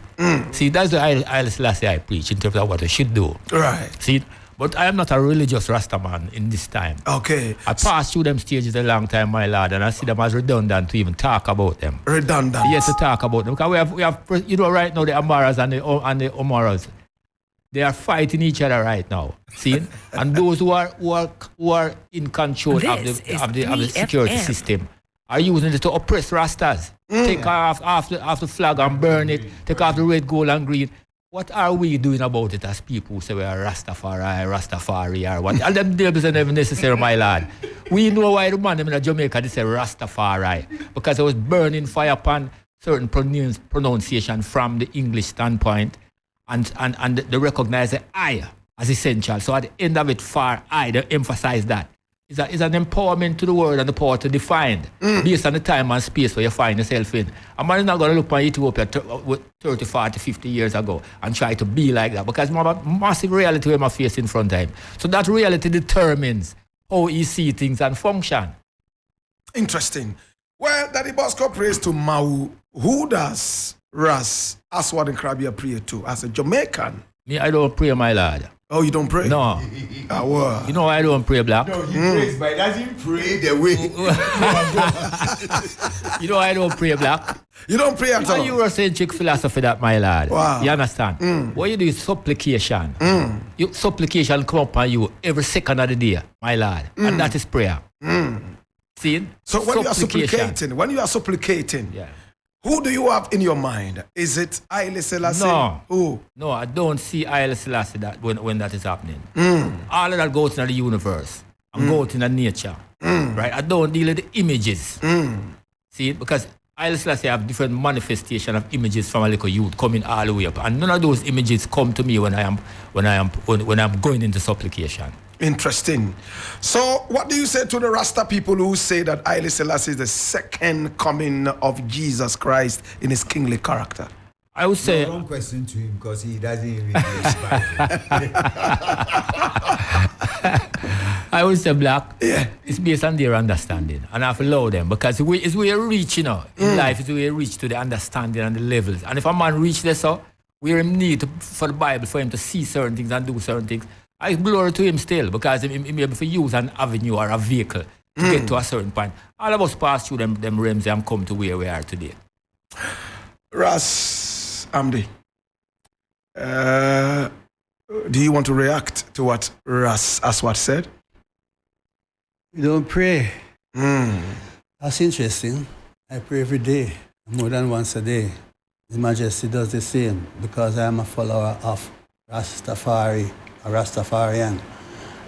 See, that's the Haile Selassie I preach in terms of what we should do. Right. See? But I am not a religious Rasta man in this time. Okay. I passed through them stages a long time, my lord, and I see them as redundant to even talk about them. Redundant. Yes, to talk about them. Because we have you know, right now the Amaras and the Omaras, they are fighting each other right now. See? And those who are in control This is of the 3 security FM. system are using it to oppress Rastas. Take off the flag and burn it. Take off the red, gold, and green. What are we doing about it as people who say we are Rastafari, or what? And them labels are never necessary, my lad. We know why the man in Jamaica they say Rastafari. Because I was burning fire upon certain pronunciation from the English standpoint and they recognize the I as essential. So at the end of it, for I, they emphasize that. It's an empowerment to the world and the power to define based on the time and space where you find yourself in. A man is not going to look at Ethiopia 30, 40, 50 years ago and try to be like that, because more massive reality we must face in front of him. So that reality determines how he sees things and function. Interesting. Well, Daddy Bosco prays to Mau. Who does Ras Aswad and Krabia pray to as a Jamaican? Me, I don't pray, my lord. Oh, you don't pray? No. Wow. You know I don't pray, Blakk. No, he prays, but he doesn't pray the way. You know I don't pray, Blakk. You don't pray at It's a all? Eurocentric philosophy that, my lad. Wow. You understand? What you do is supplication. Supplication come upon you every second of the day, my lad. And that is prayer. See? So when you are supplicating, Yeah. who do you have in your mind? Is it Haile Selassie? No. Who? No, I don't see Haile Selassie that when that is happening. All of that goes into the universe and goes into nature. Right? I don't deal with the images. See? Because Haile Selassie have different manifestation of images from a little youth coming all the way up. And none of those images come to me when I'm going into supplication. Interesting. So, what do you say to the Rasta people who say that Haile Selassie is the second coming of Jesus Christ in his kingly character? I would say, Wrong question to him because he doesn't even read his Bible. I would say, Blakk, Yeah. it's based on their understanding. And I have to allow them because it's where you reach, in life, it's where you reach to the understanding and the levels. And if a man reach this, so we need for the Bible for him to see certain things and do certain things. I glory to him still because he may be able to use an avenue or a vehicle to get to a certain point. All of us pass through them realms and come to where we are today. Ras Amdi, do you want to react to what Ras Aswad said? You don't pray. That's interesting. I pray every day, more than once a day. His Majesty does the same because I am a follower of Rastafari, a Rastafarian.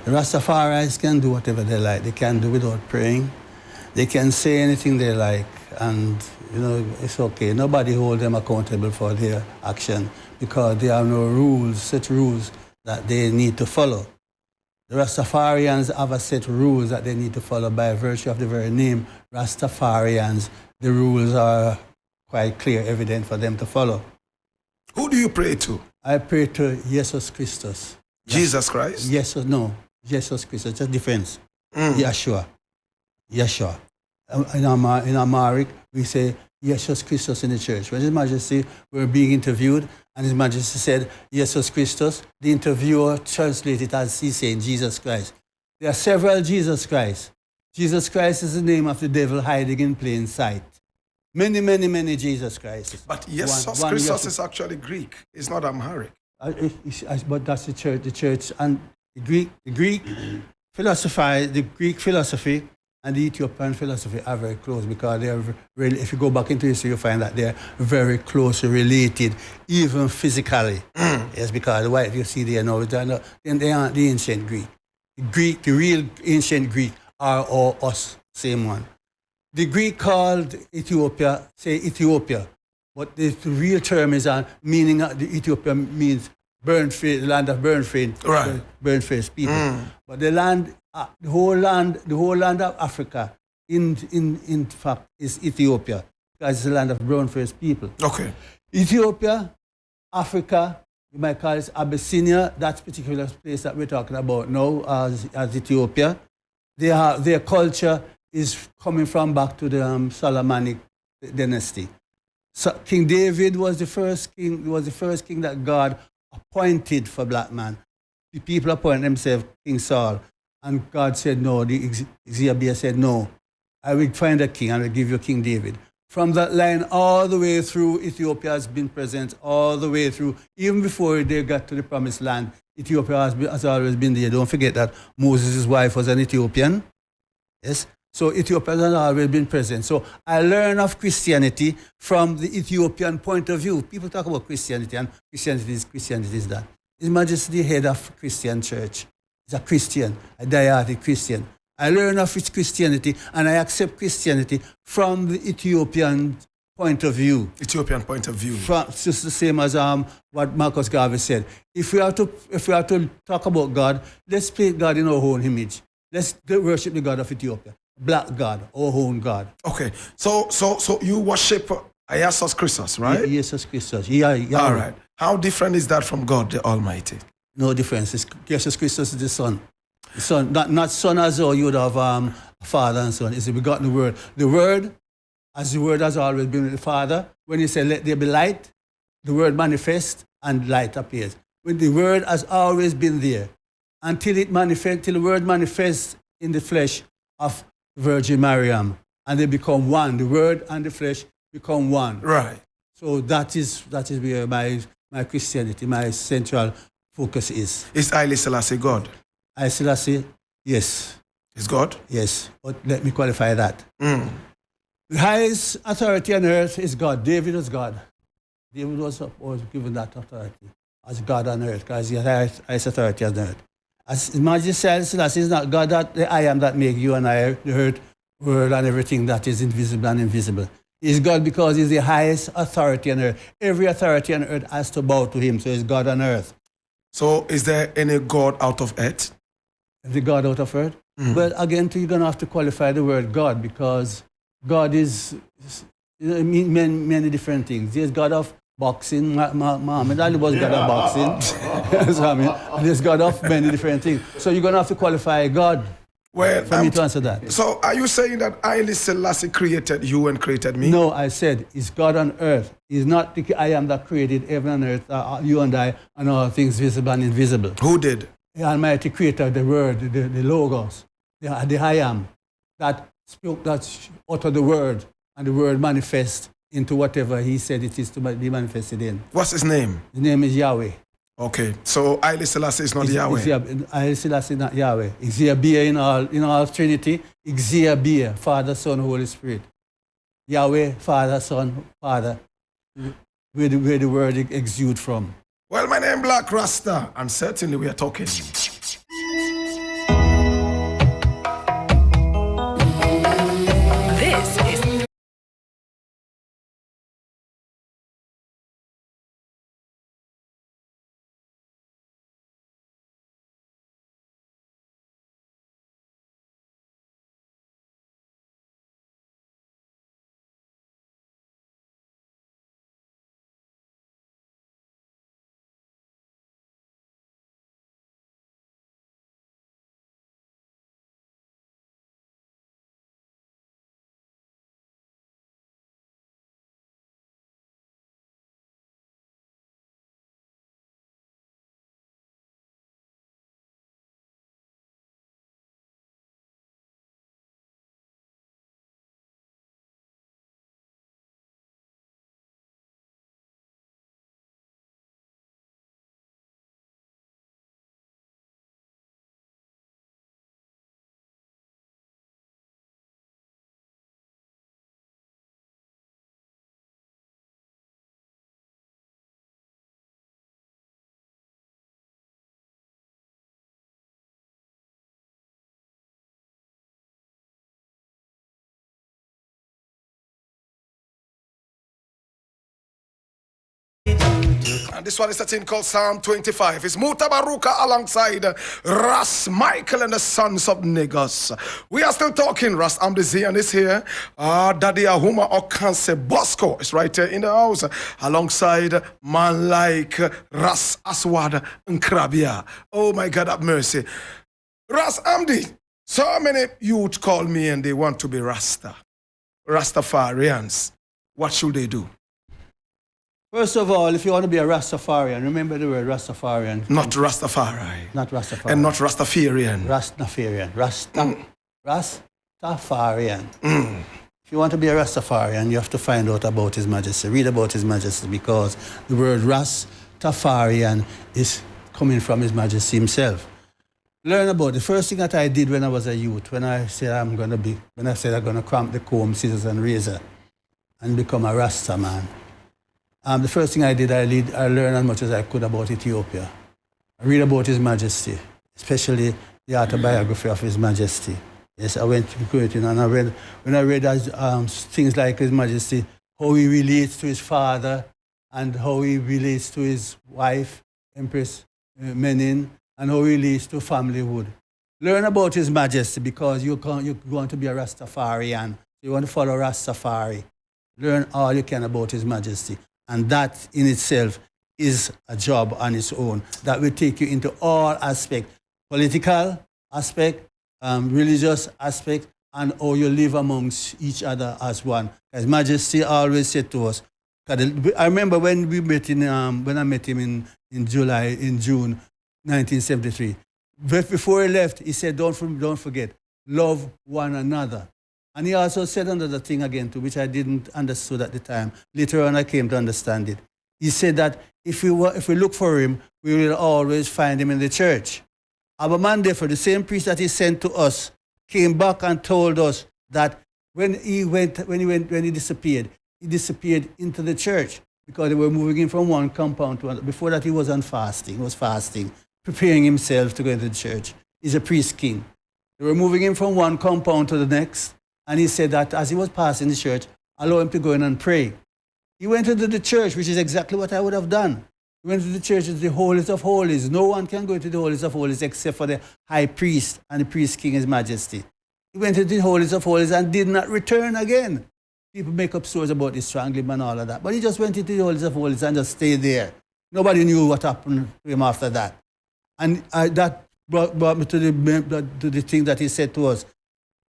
The Rastafarians can do whatever they like. They can do without praying. They can say anything they like, and it's okay. Nobody holds them accountable for their action because there are no rules, set rules that they need to follow. The Rastafarians have a set rules that they need to follow by virtue of the very name Rastafarians. The rules are quite clear, evident for them to follow. Who do you pray to? I pray to Jesus Christus. Jesus Christ? Yes or no? Jesus Christus. Just difference. Yeshua. In Amharic, we say Jesus Christus in the church. When His Majesty were being interviewed, and His Majesty said, Jesus Christus, the interviewer translated as he saying Jesus Christ. There are several Jesus Christ. Jesus Christ is the name of the devil hiding in plain sight. Many, many, many Jesus Christ. But Jesus Christus is actually Greek. It's not Amharic. But that's the church. The church and the Greek philosophy and the Ethiopian philosophy are very close because they are really, if you go back into history, you find that they're very closely related, even physically. Yes, because the white you see there now, they aren't the ancient Greek. The real ancient Greek are all us, same one. The Greek called Ethiopia, say Ethiopia, but the real term is meaning the Ethiopia means burned face, the land of burned face, Right. burned face people. But the whole land of Africa, in fact, is Ethiopia, because it's the land of brown faced people. Okay. Ethiopia, Africa, you might call it Abyssinia, that particular place that we're talking about now as Ethiopia. Their culture is coming from back to the Solomonic dynasty. So King David was the first king that God appointed for black man. The people appointed themselves King Saul. And God said no. The Ethiopia said no. I will find a king and I will give you King David. From that line all the way through, Ethiopia has been present all the way through. Even before they got to the promised land, Ethiopia has always been there. Don't forget that Moses' wife was an Ethiopian. Yes? So Ethiopia has always been present. So I learn of Christianity from the Ethiopian point of view. People talk about Christianity, and Christianity is that. His Majesty, the head of Christian church, is a Christian, a dietic Christian. I learn of its Christianity, and I accept Christianity from the Ethiopian point of view. Ethiopian point of view. It's just the same as what Marcus Garvey said. If we are to talk about God, let's paint God in our own image. Let's worship the God of Ethiopia. Black God, our own God. Okay. So you worship Jesus Christus, right? Jesus Christus. Yeah. All right. How different is that from God the Almighty? No difference. Jesus Christus is the Son. The Son, not Son as though you would have a Father and Son. It's the begotten Word. The Word, as the Word has always been with the Father, when He said, let there be light, the Word manifests and light appears. When the Word has always been there, until the Word manifests in the flesh of Virgin Mariam, and they become one. The Word and the flesh become one. Right. So that is where my Christianity, my central focus is. Is Haile Selassie God? Haile Selassie, yes. Is God? Yes, but let me qualify that. The highest authority on earth is God. David was God. David was given that authority as God on earth, because he has the highest authority on earth. As His Majesty Haile Selassie is not God, that the I am that make you and I, the earth, world, and everything that is invisible and invisible. He's God because He's the highest authority on earth. Every authority on earth has to bow to Him, so He's God on earth. So is there any God out of earth? The God out of earth. Well, again, you're going to have to qualify the word God, because God is mean many different things. There's God of boxing. Muhammad Ali was God of boxing. So, I mean, there's God of many different things. So you're going to have to qualify God for me to answer that. So are you saying that Haile Selassie created you and created me? No, I said it's God on earth. It's not the I am that created heaven and earth, you and I, and all things visible and invisible. Who did? The Almighty Creator, the Word, the Logos, the I am, that spoke, that uttered the Word, and the Word manifests into whatever He said it is to be manifested in. What's his name? His name is Yahweh. Okay, so Haile Selassie is not Yahweh. Haile Selassie is not Yahweh. Exia in all Trinity. Exia, Father, Son, Holy Spirit. Yahweh, Father, Son, Father, where the Word exudes from. Well, my name is Blakk Rasta, and certainly we are talking. This is And this one is a thing called Psalm 25. It's Mutabaruka alongside Ras Michael and the Sons of Niggas. We are still talking. Ras Amdezian is here. Daddy Ahuma Okanse Bosco is right here in the house alongside man like Ras Aswad Nkrabia. Oh my God, have mercy. Ras Amdi, so many youth call me and they want to be Rasta. Rastafarians. What should they do? First of all, if you want to be a Rastafarian, remember the word Rastafarian. Not Rastafari. Not Rastafarian. And not Rastafarian. Rastafarian. Rastafarian. If you want to be a Rastafarian, you have to find out about His Majesty. Read about His Majesty, because the word Rastafarian is coming from His Majesty Himself. Learn about the first thing that I did when I was a youth, when I said I'm going to cramp the comb, scissors, and razor and become a Rasta man. The first thing I did, I learned as much as I could about Ethiopia. I read about His Majesty, especially the autobiography of His Majesty. Yes, I went to it, and when I read things like His Majesty, how he relates to his father, and how he relates to his wife, Empress Menin, and how he relates to familyhood. Learn about His Majesty, because you're going to be a Rastafarian. You want to follow Rastafari. Learn all you can about His Majesty. And that in itself is a job on its own that will take you into all aspects, political aspect, religious aspect, and how you live amongst each other as one. His Majesty always said to us, I remember when we met when I met him in June 1973. Before he left, he said, don't forget, love one another. And he also said another thing again, too, which I didn't understand at the time. Later on, I came to understand it. He said that if we look for Him, we will always find Him in the church. Our man, therefore, the same priest that He sent to us, came back and told us that when he disappeared into the church, because they were moving him from one compound to another. Before that, he was fasting. He was fasting, preparing himself to go into the church. He's a priest king. They were moving him from one compound to the next. And he said that as he was passing the church, allow him to go in and pray. He went into the church, which is exactly what I would have done. He went to the church, it's the holiest of holies. No one can go into the holiest of holies except for the high priest and the priest king, his majesty. He went into the holiest of holies and did not return again. People make up stories about the strangling and all of that. But he just went into the holiest of holies and just stayed there. Nobody knew what happened to him after that. And that brought me to the thing that he said to us.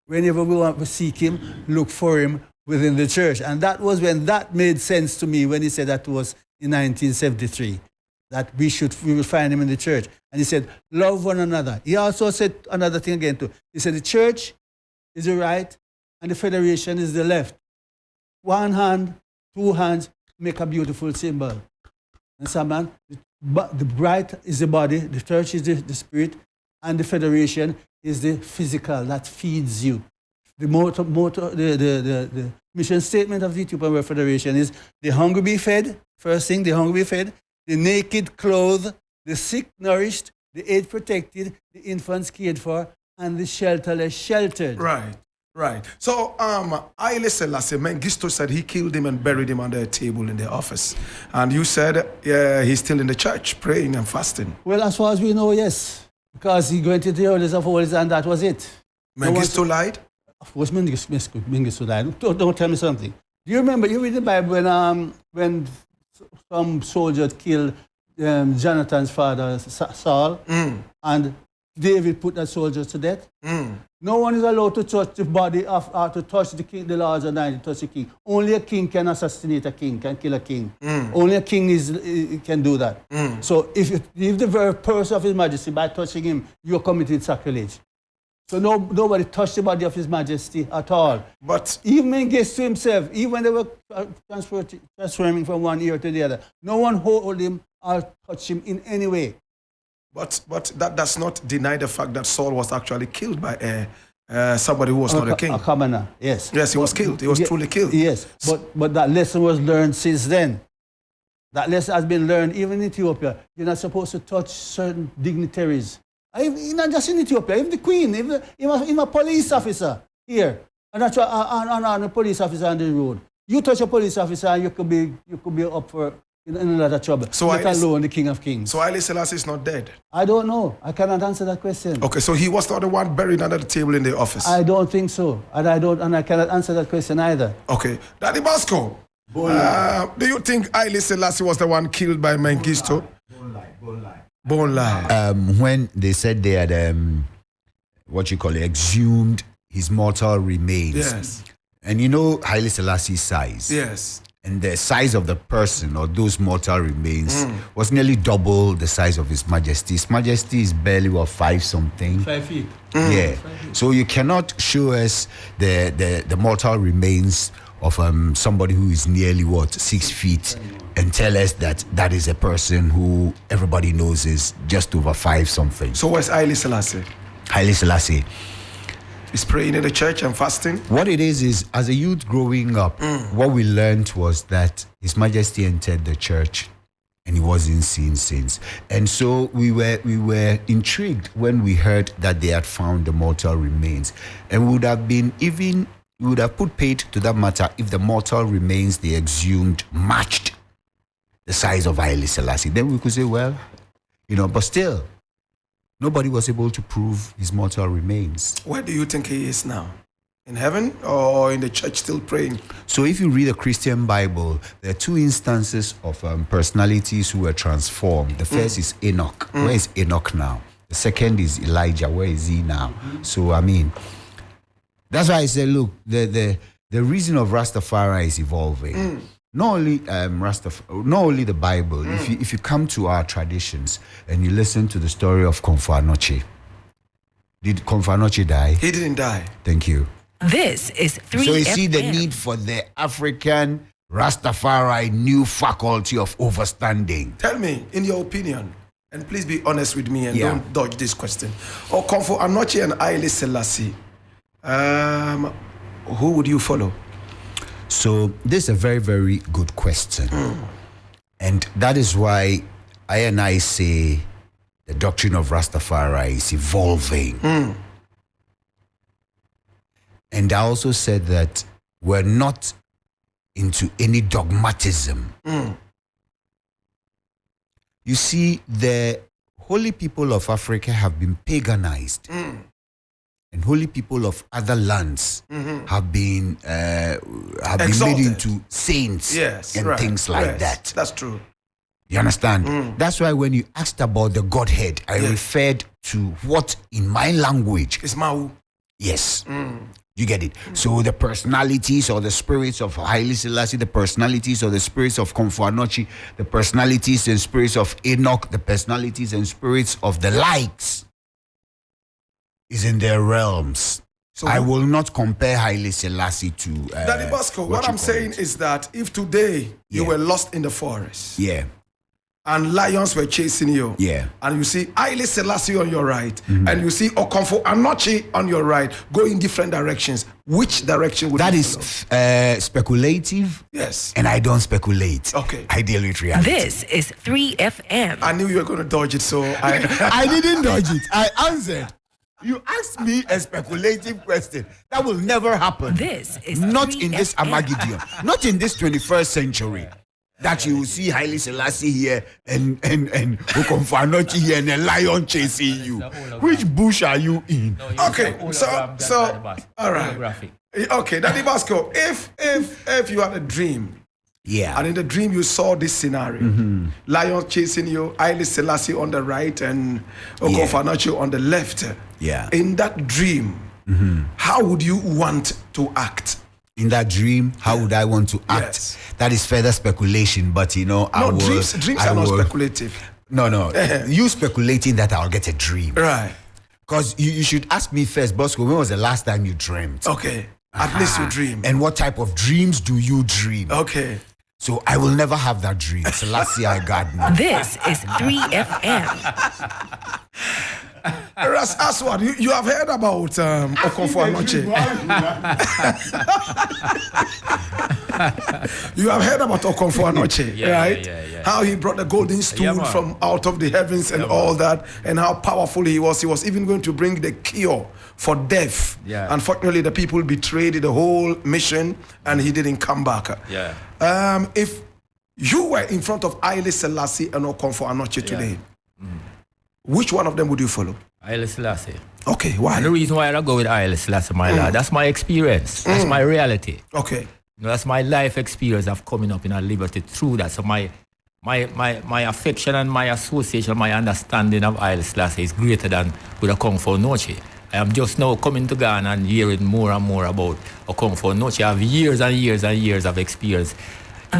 Whenever we want to seek him, look for him within the church. And that was when that made sense to me, when he said that to us in 1973, that we will find him in the church. And he said, love one another. He also said another thing again too. He said, the church is the right and the federation is the left. One hand, two hands make a beautiful symbol. And some man, the right is the body, the church is the spirit, and the federation is the physical that feeds you. The the mission statement of the Ethiopian World Federation is the hungry be fed. First thing, the hungry be fed. The naked clothed, the sick nourished, the aged protected, the infants cared for, and the shelterless sheltered. Right. So, Haile Selassie, Mengistu said he killed him and buried him under a table in the office. And you said he's still in the church praying and fasting. Well, as far as we know, yes. Because he went into the holiest of holies and that was it. Mengistu lied? Of course, Mengistu lied. Don't tell me something. Do you remember, you read the Bible when some soldier killed Jonathan's father, Saul, and David put that soldier to death? No one is allowed to touch the body to touch the king, the Lord's anointed, to touch the king. Only a king can assassinate a king, can kill a king. Only a king can do that. So if the very person of His Majesty, by touching him, you're committed sacrilege. So nobody touched the body of His Majesty at all. But even Mengistu himself, even when they were transferring from one ear to the other, no one hold him or touch him in any way. But that does not deny the fact that Saul was actually killed by somebody who was not a king. A commoner, yes. Yes, he was killed. He was truly killed. Yes, but that lesson was learned since then. That lesson has been learned even in Ethiopia. You're not supposed to touch certain dignitaries. Not just in Ethiopia, even the Queen, even a police officer here, and that's a police officer on the road. You touch a police officer, and you could be up for in a lot of trouble. So let alone the King of Kings. So Haile Selassie is not dead? I don't know. I cannot answer that question. Okay, so he was not the one buried under the table in the office? I don't think so. And I cannot answer that question either. Okay. Daddy Bosco, do you think Haile Selassie was the one killed by Mengistu? Bone lie. When they said they had exhumed his mortal remains. Yes. And you know Haile Selassie's size. Yes. And the size of the person or those mortal remains was nearly double the size of His Majesty. His Majesty is barely 5 something. 5 feet. Yeah. So you cannot show us the mortal remains of somebody who is nearly 6 feet and tell us that is a person who everybody knows is just over 5 something. So where's Haile Selassie? Haile Selassie. He's praying in the church and fasting? What it is as a youth growing up, what we learned was that His Majesty entered the church and he wasn't seen since. And so we were intrigued when we heard that they had found the mortal remains. And we would have put paid to that matter if the mortal remains they exhumed matched the size of Haile Selassie. Then we could say, well, but still, nobody was able to prove his mortal remains. Where do you think he is now? In heaven or in the church still praying? So if you read the Christian Bible, there are 2 instances of personalities who were transformed. The first is Enoch. Where is Enoch now? The second is Elijah. Where is he now? So, that's why I say, look, the reason of Rastafari is evolving. Not only not only the Bible. If you come to our traditions and you listen to the story of Komfo Anokye, did Komfo Anokye die? He didn't die. Thank you. This is 3FM. So you see the need for the African Rastafari new faculty of overstanding. Tell me, in your opinion, and please be honest with me and don't dodge this question. Komfo Anokye and Haile Selassie, who would you follow? So this is a very, very good question. And that is why I say the doctrine of Rastafari is evolving. And I also said that we're not into any dogmatism. You see, the holy people of Africa have been paganized. And holy people of other lands have been made into saints and things like that. That's true. You understand? That's why when you asked about the Godhead, I referred to what in my language is Mau. Yes. You get it? So the personalities or the spirits of Haile Selassie, the personalities or the spirits of Komfo-Anokye, the personalities and spirits of Enoch, the personalities and spirits of the likes is in their realms. So I will not compare Haile Selassie to Daddy Bosco, what I'm saying is that if today you were lost in the forest, and lions were chasing you, and you see Haile Selassie on your right, and you see Komfo-Anokye on your right, go in different directions, which direction would that you is speculative? Yes. And I don't speculate. Okay. I deal with reality. This is 3FM. I knew you were going to dodge it, so I didn't dodge it. I answered. You asked me a speculative question. That will never happen. This is not 3FM. in this Armageddon, not in this 21st century. That you will see Haile Selassie here and Komfo-Anokye here and a lion chasing you. Which bush are you in? Okay, so all right. Okay, Daddy Bosco, if you had a dream, and in the dream you saw this scenario, lion chasing you, Haile Selassie on the right and Komfo-Anokye on the left. In that dream, how would you want to act? In that dream, how would I want to act? Yes. That is further speculation, but dreams are not speculative. No. You speculating that I'll get a dream. Right. Because you should ask me first, Bosco, when was the last time you dreamed? Okay. At least you dream. And what type of dreams do you dream? Okay. So I will never have that dream. Selassie, I got me. This is 3FM. Aswad, you have heard about Komfo-Anokye. You have heard about Komfo-Anokye, right? How he brought the golden stool from out of the heavens and all that, and how powerful he was. He was even going to bring the cure for death. Unfortunately, the people betrayed the whole mission, and he didn't come back. If you were in front of Haile Selassie and Komfo-Anokye today, which one of them would you follow? Haile Selassie. Okay, why? And the reason why I go with Haile Selassie, my lad, that's my experience. That's my reality. Okay. You know, that's my life experience of coming up in a liberty through that. So my affection and my association, my understanding of Haile Selassie is greater than with a Komfo-Anokye. I am just now coming to Ghana and hearing more and more about Komfo-Anokye. I have years and years and years of experience.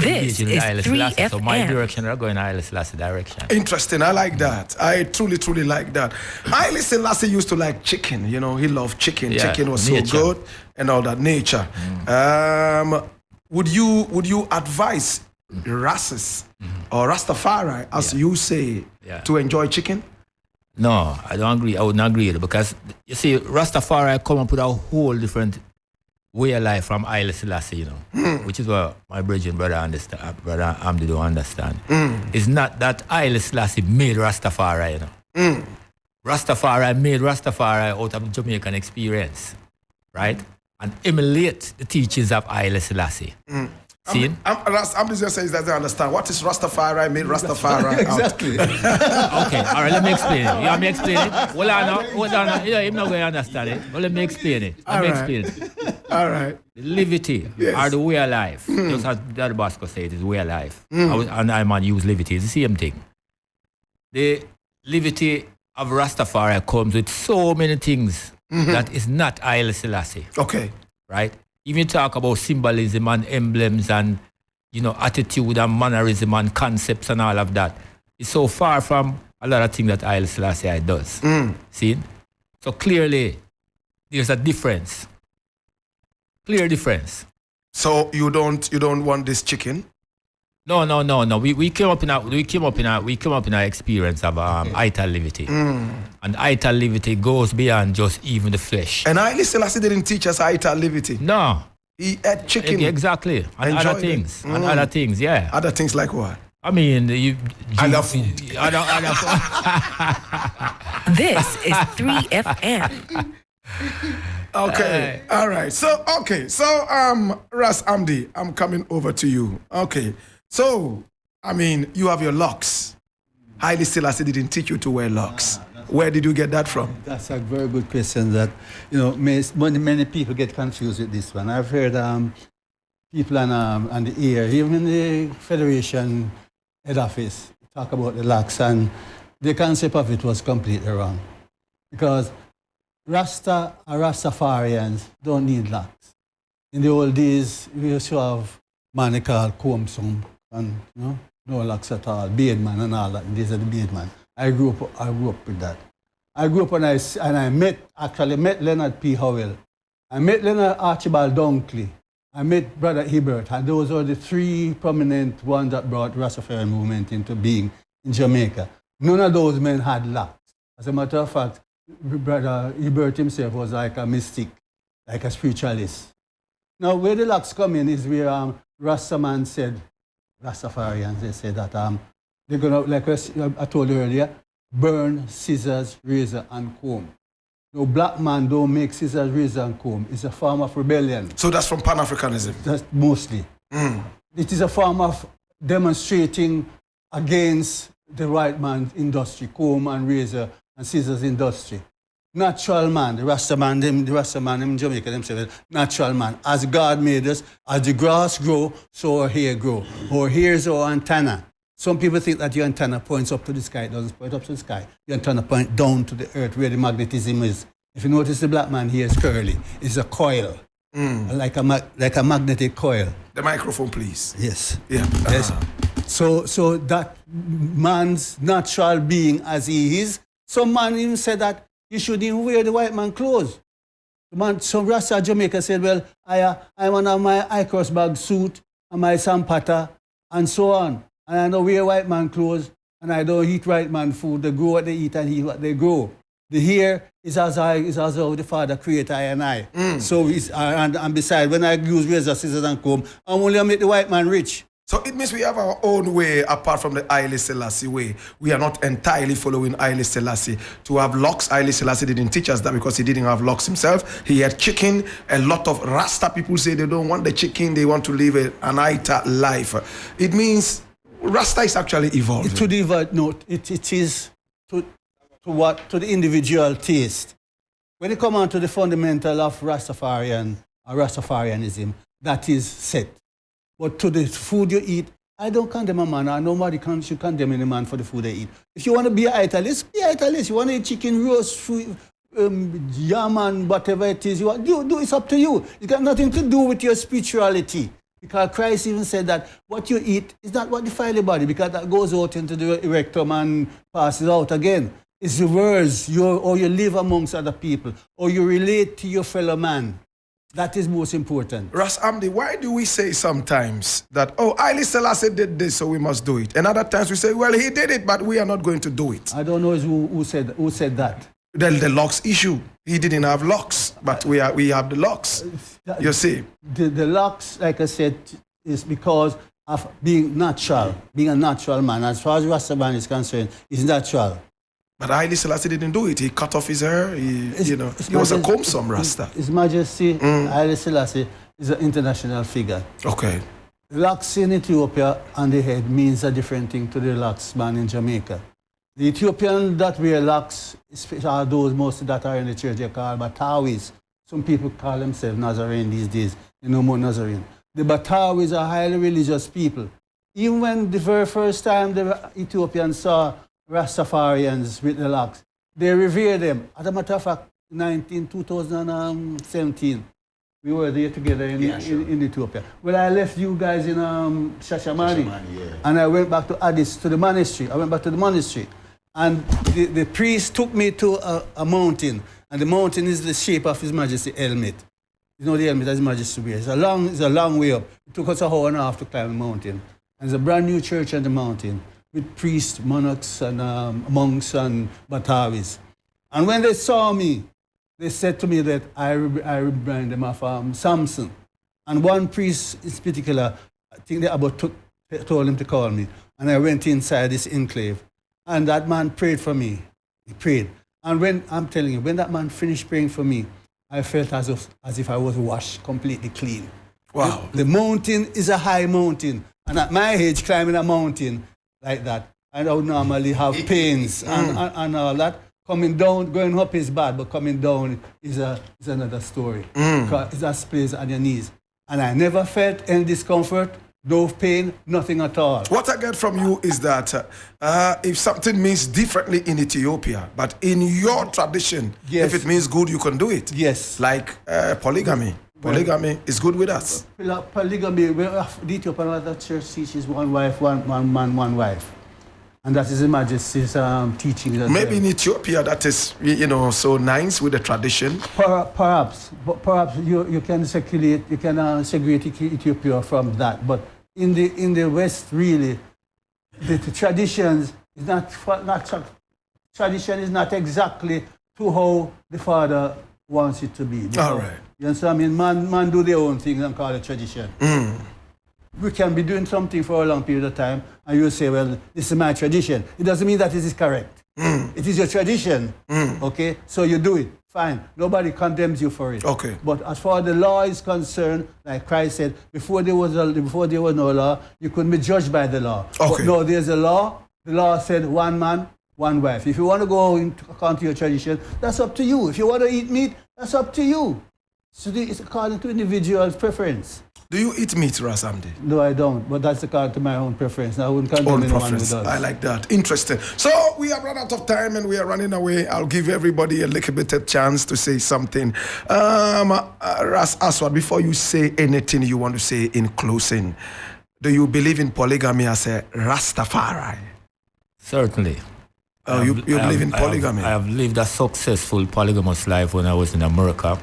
This is 3FM. So my direction, I'm going Haile Selassie direction. Interesting. I like that. I truly like that. Haile Selassie used to like chicken. You know, he loved chicken. Chicken was nature. so good and all that nature. Would you advise Rastas or Rastafari, as you say, to enjoy chicken? No, I don't agree. I wouldn't agree with it because you see, Rastafari come up with a whole different way of life from Haile Selassie, you know, which is what my brother Amdi don't understand. It's not that Haile Selassie made Rastafari, you know. Rastafari made Rastafari out of the Jamaican experience, right? And emulate the teachings of Haile Selassie. See? I'm just saying that I understand. What is Rastafari made Rastafari? Exactly. Okay, all right, let me explain it. You want me to explain it? Hold on. You know, I'm not going to understand it. But let me explain it. All right. The levity or the way of life. Just as Daddy Bosco said, it's way of life. And I man use levity. It's the same thing. The levity of Rastafari comes with so many things that is not Haile Selassie. Okay. Right? Even talk about symbolism and emblems and, you know, attitude and mannerism and concepts and all of that. It's so far from a lot of things that Haile Selassie does. See? So clearly, there's a difference. Clear difference. So you don't want this chicken? No. We came up in a experience of ital levity. And ital levity goes beyond just even the flesh. And Haile Selassie didn't teach us ital levity. No. He ate chicken. Exactly. And other things. And other things, yeah. Other things like what? I mean, Other food. This is 3FM. Okay. All right. So Ras Amdi, I'm coming over to you. Okay. So, I mean, you have your locks. Haile Selassie didn't teach you to wear locks. Where did you get that from? That's a very good question that, many people get confused with this one. I've heard people on the air, even in the Federation head office, talk about the locks, and the concept of it was completely wrong. Because Rasta or Rastafarians don't need locks. In the old days, we used to have man called Comsum, and no locks at all, beard man and all that. These are the beard man. I grew up with that. I grew up and I met Leonard P. Howell. I met Leonard Archibald Dunkley. I met Brother Hibbert, and those are the three prominent ones that brought Rastafarian movement into being in Jamaica. None of those men had locks. As a matter of fact, Brother Hibbert himself was like a mystic, like a spiritualist. Now, where the locks come in is where Rastaman said, Rastafarians, they said that they're going to, like I told you earlier, burn scissors, razor, and comb. No, black man don't make scissors, razor, and comb. It's a form of rebellion. So that's from Pan-Africanism? That's mostly. It is a form of demonstrating against the white man's industry, comb and razor and scissors industry. Natural man, the Rastaman in Jamaica themselves, natural man. As God made us, as the grass grow, so our hair grow. Our hair is our antenna. Some people think that your antenna points up to the sky. It doesn't point up to the sky. Your antenna points down to the earth where the magnetism is. If you notice the black man here is curly. It's a coil, like a magnetic coil. The microphone, please. Yes. Yeah. Yes. So that man's natural being as he is, some man even said that you shouldn't even wear the white man clothes. Some Rasta Jamaica said, well, I want to have my Icos bag suit and my sampata and so on. And I don't wear white man clothes and I don't eat white man food. They grow what they eat and eat what they grow. The hair is as how the Father created I and I. So and besides, when I use razor, scissors and comb, I'm only make the white man rich. So it means we have our own way apart from the Haile Selassie way. We are not entirely following Haile Selassie. To have locks, Haile Selassie didn't teach us that because he didn't have locks himself. He had chicken. A lot of Rasta people say they don't want the chicken. They want to live an Aita life. It means Rasta is actually evolving. It is to the individual taste. When it comes on to the fundamental of Rastafarian or Rastafarianism, that is set. But to the food you eat, I don't condemn a man, or nobody should condemn any man for the food they eat. If you want to be an italist, be an italist. You want to eat chicken, roast, food, yam and whatever it is, you want, do it's up to you. It's got nothing to do with your spirituality. Because Christ even said that what you eat is not what defile your body, because that goes out into the rectum and passes out again. It's the words, or you live amongst other people, or you relate to your fellow man. That is most important. Ras Amdi, why do we say sometimes that, Haile Selassie did this, so we must do it? And other times we say, well, he did it, but we are not going to do it. I don't know who said that. The locks issue. He didn't have locks, but we have the locks. You see? The locks, like I said, is because of being a natural man. As far as Rastaman is concerned, is natural. But Haile Selassie didn't do it. He cut off his hair. He was a Comsum Rasta. His Majesty Haile Selassie is an international figure. Okay. Locks in Ethiopia on the head means a different thing to the locks man in Jamaica. The Ethiopian that wear locks are those most that are in the church they call Batawis. Some people call themselves Nazarene these days. They no more Nazarene. The Batawis are highly religious people. Even when the very first time the Ethiopians saw Rastafarians with the locks, they revere them. As a matter of fact, 2017, we were there together in Ethiopia. Well, I left you guys in Shashamani, and I went back to Addis, to the monastery. And the priest took me to a mountain, and the mountain is the shape of His Majesty helmet. You know the helmet that His Majesty wears. It's a long way up. It took us an hour and a half to climb the mountain. And there's a brand new church on the mountain, with priests, monarchs, and monks, and Batawis. And when they saw me, they said to me that I remind them of Samson. And one priest in particular, I think they told him to call me. And I went inside this enclave. And that man prayed for me. He prayed. And when that man finished praying for me, I felt as if I was washed completely clean. Wow. The mountain is a high mountain. And at my age, climbing a mountain like that, I don't normally have pains and all that. Coming down, going up is bad, but coming down is another story. Because it's a place on your knees. And I never felt any discomfort, no pain, nothing at all. What I get from you is that if something means differently in Ethiopia, but in your tradition, Yes. if it means good, you can do it. Yes. Like polygamy. Polygamy is good with us. Polygamy, the Ethiopian Orthodox Church teaches one wife, one man, one wife. And that is the Majesty's teaching. Maybe in Ethiopia that is, so nice with the tradition. Perhaps you can segregate Ethiopia from that. But in the West, really, the traditions is not tradition is not exactly to how the Father wants it to be. All right. You understand? I mean, man do their own things and call it tradition. We can be doing something for a long period of time, and you say, well, this is my tradition. It doesn't mean that it is correct. It is your tradition. Okay? So you do it. Fine. Nobody condemns you for it. Okay. But as far as the law is concerned, like Christ said, before there was no law, you couldn't be judged by the law. Okay. But no, there's a law. The law said one man, one wife. If you want to go according to your tradition, that's up to you. If you want to eat meat, that's up to you. So it's according to individual preference. Do you eat meat, Rasamdi? No, I don't. But that's according to my own preference. I wouldn't condemn Own anyone preference. who does. I like that. Interesting. So we have run out of time and we are running away. I'll give everybody a little bit of chance to say something. Ras Aswad, before you say anything you want to say in closing, do you believe in polygamy as a Rastafari? Certainly. You believe in polygamy? I have lived a successful polygamous life when I was in America.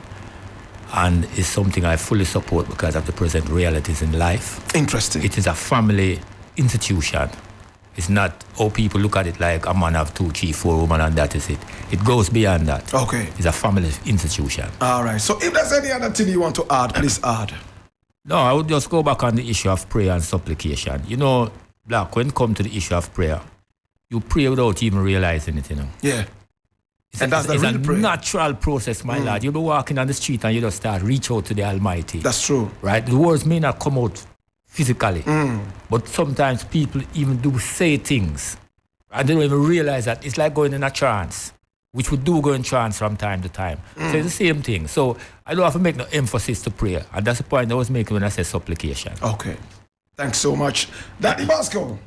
And it's something I fully support because of the present realities in life. Interesting. It is a family institution. It's not how people look at it like a man have 2, 3, 4 women and that is it. It goes beyond that. Okay. It's a family institution. All right. So if there's any other thing you want to add, please add. No, I would just go back on the issue of prayer and supplication. You know, Blakk, when it comes to the issue of prayer, you pray without even realizing it, Yeah. It's It's a prayer. natural process, my lad. You'll be walking on the street and you just start reach out to the Almighty. That's true. Right? The words may not come out physically, but sometimes people even do say things and they don't even realize that it's like going in a trance, which we do go in trance from time to time. So it's the same thing. So I don't have to make no emphasis to prayer. And that's the point I was making when I said supplication. Okay. Thanks so much. Daddy Bosco.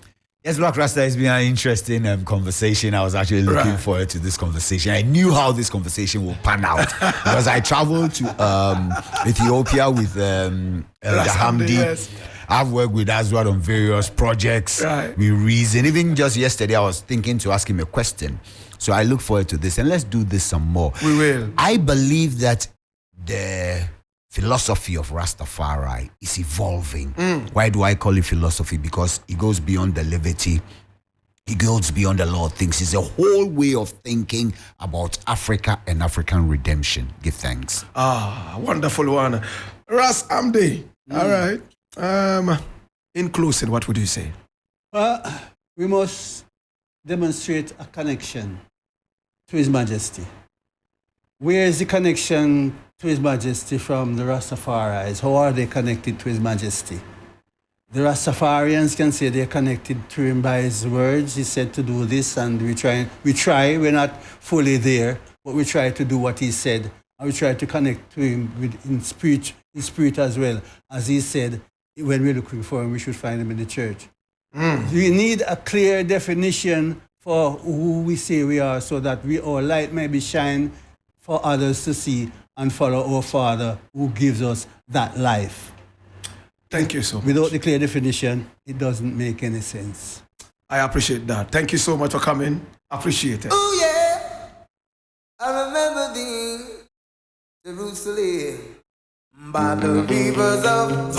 Yes, Blakk Rasta, has been an interesting conversation. I was actually looking forward to this conversation. I knew how this conversation will pan out because I traveled to Ethiopia with Elder Hamdi. Yes. I've worked with Aswad on various projects. Right. We reason. Even just yesterday, I was thinking to ask him a question. So I look forward to this. And let's do this some more. We will. I believe that the philosophy of Rastafari is evolving. Why do I call it philosophy? Because it goes beyond the levity. It goes beyond a lot of things. It's a whole way of thinking about Africa and African redemption. Give thanks. Wonderful one. Ras Amdi. All right. In closing, what would you say? We must demonstrate a connection to His Majesty. Where is the connection to His Majesty from the Rastafaris? How are they connected to His Majesty? The Rastafarians can say they're connected to Him by His words. He said to do this, and we try. We're not fully there, but we try to do what He said, and we try to connect to Him in spirit as well. As He said, when we're looking for Him, we should find Him in the church. We need a clear definition for who we say we are, so that our light may be shine for others to see and follow our Father who gives us that life. Thank you so much. Without the clear definition, it doesn't make any sense. I appreciate that. Thank you so much for coming. Appreciate it. Oh yeah, I remember the Jerusalem by the rivers of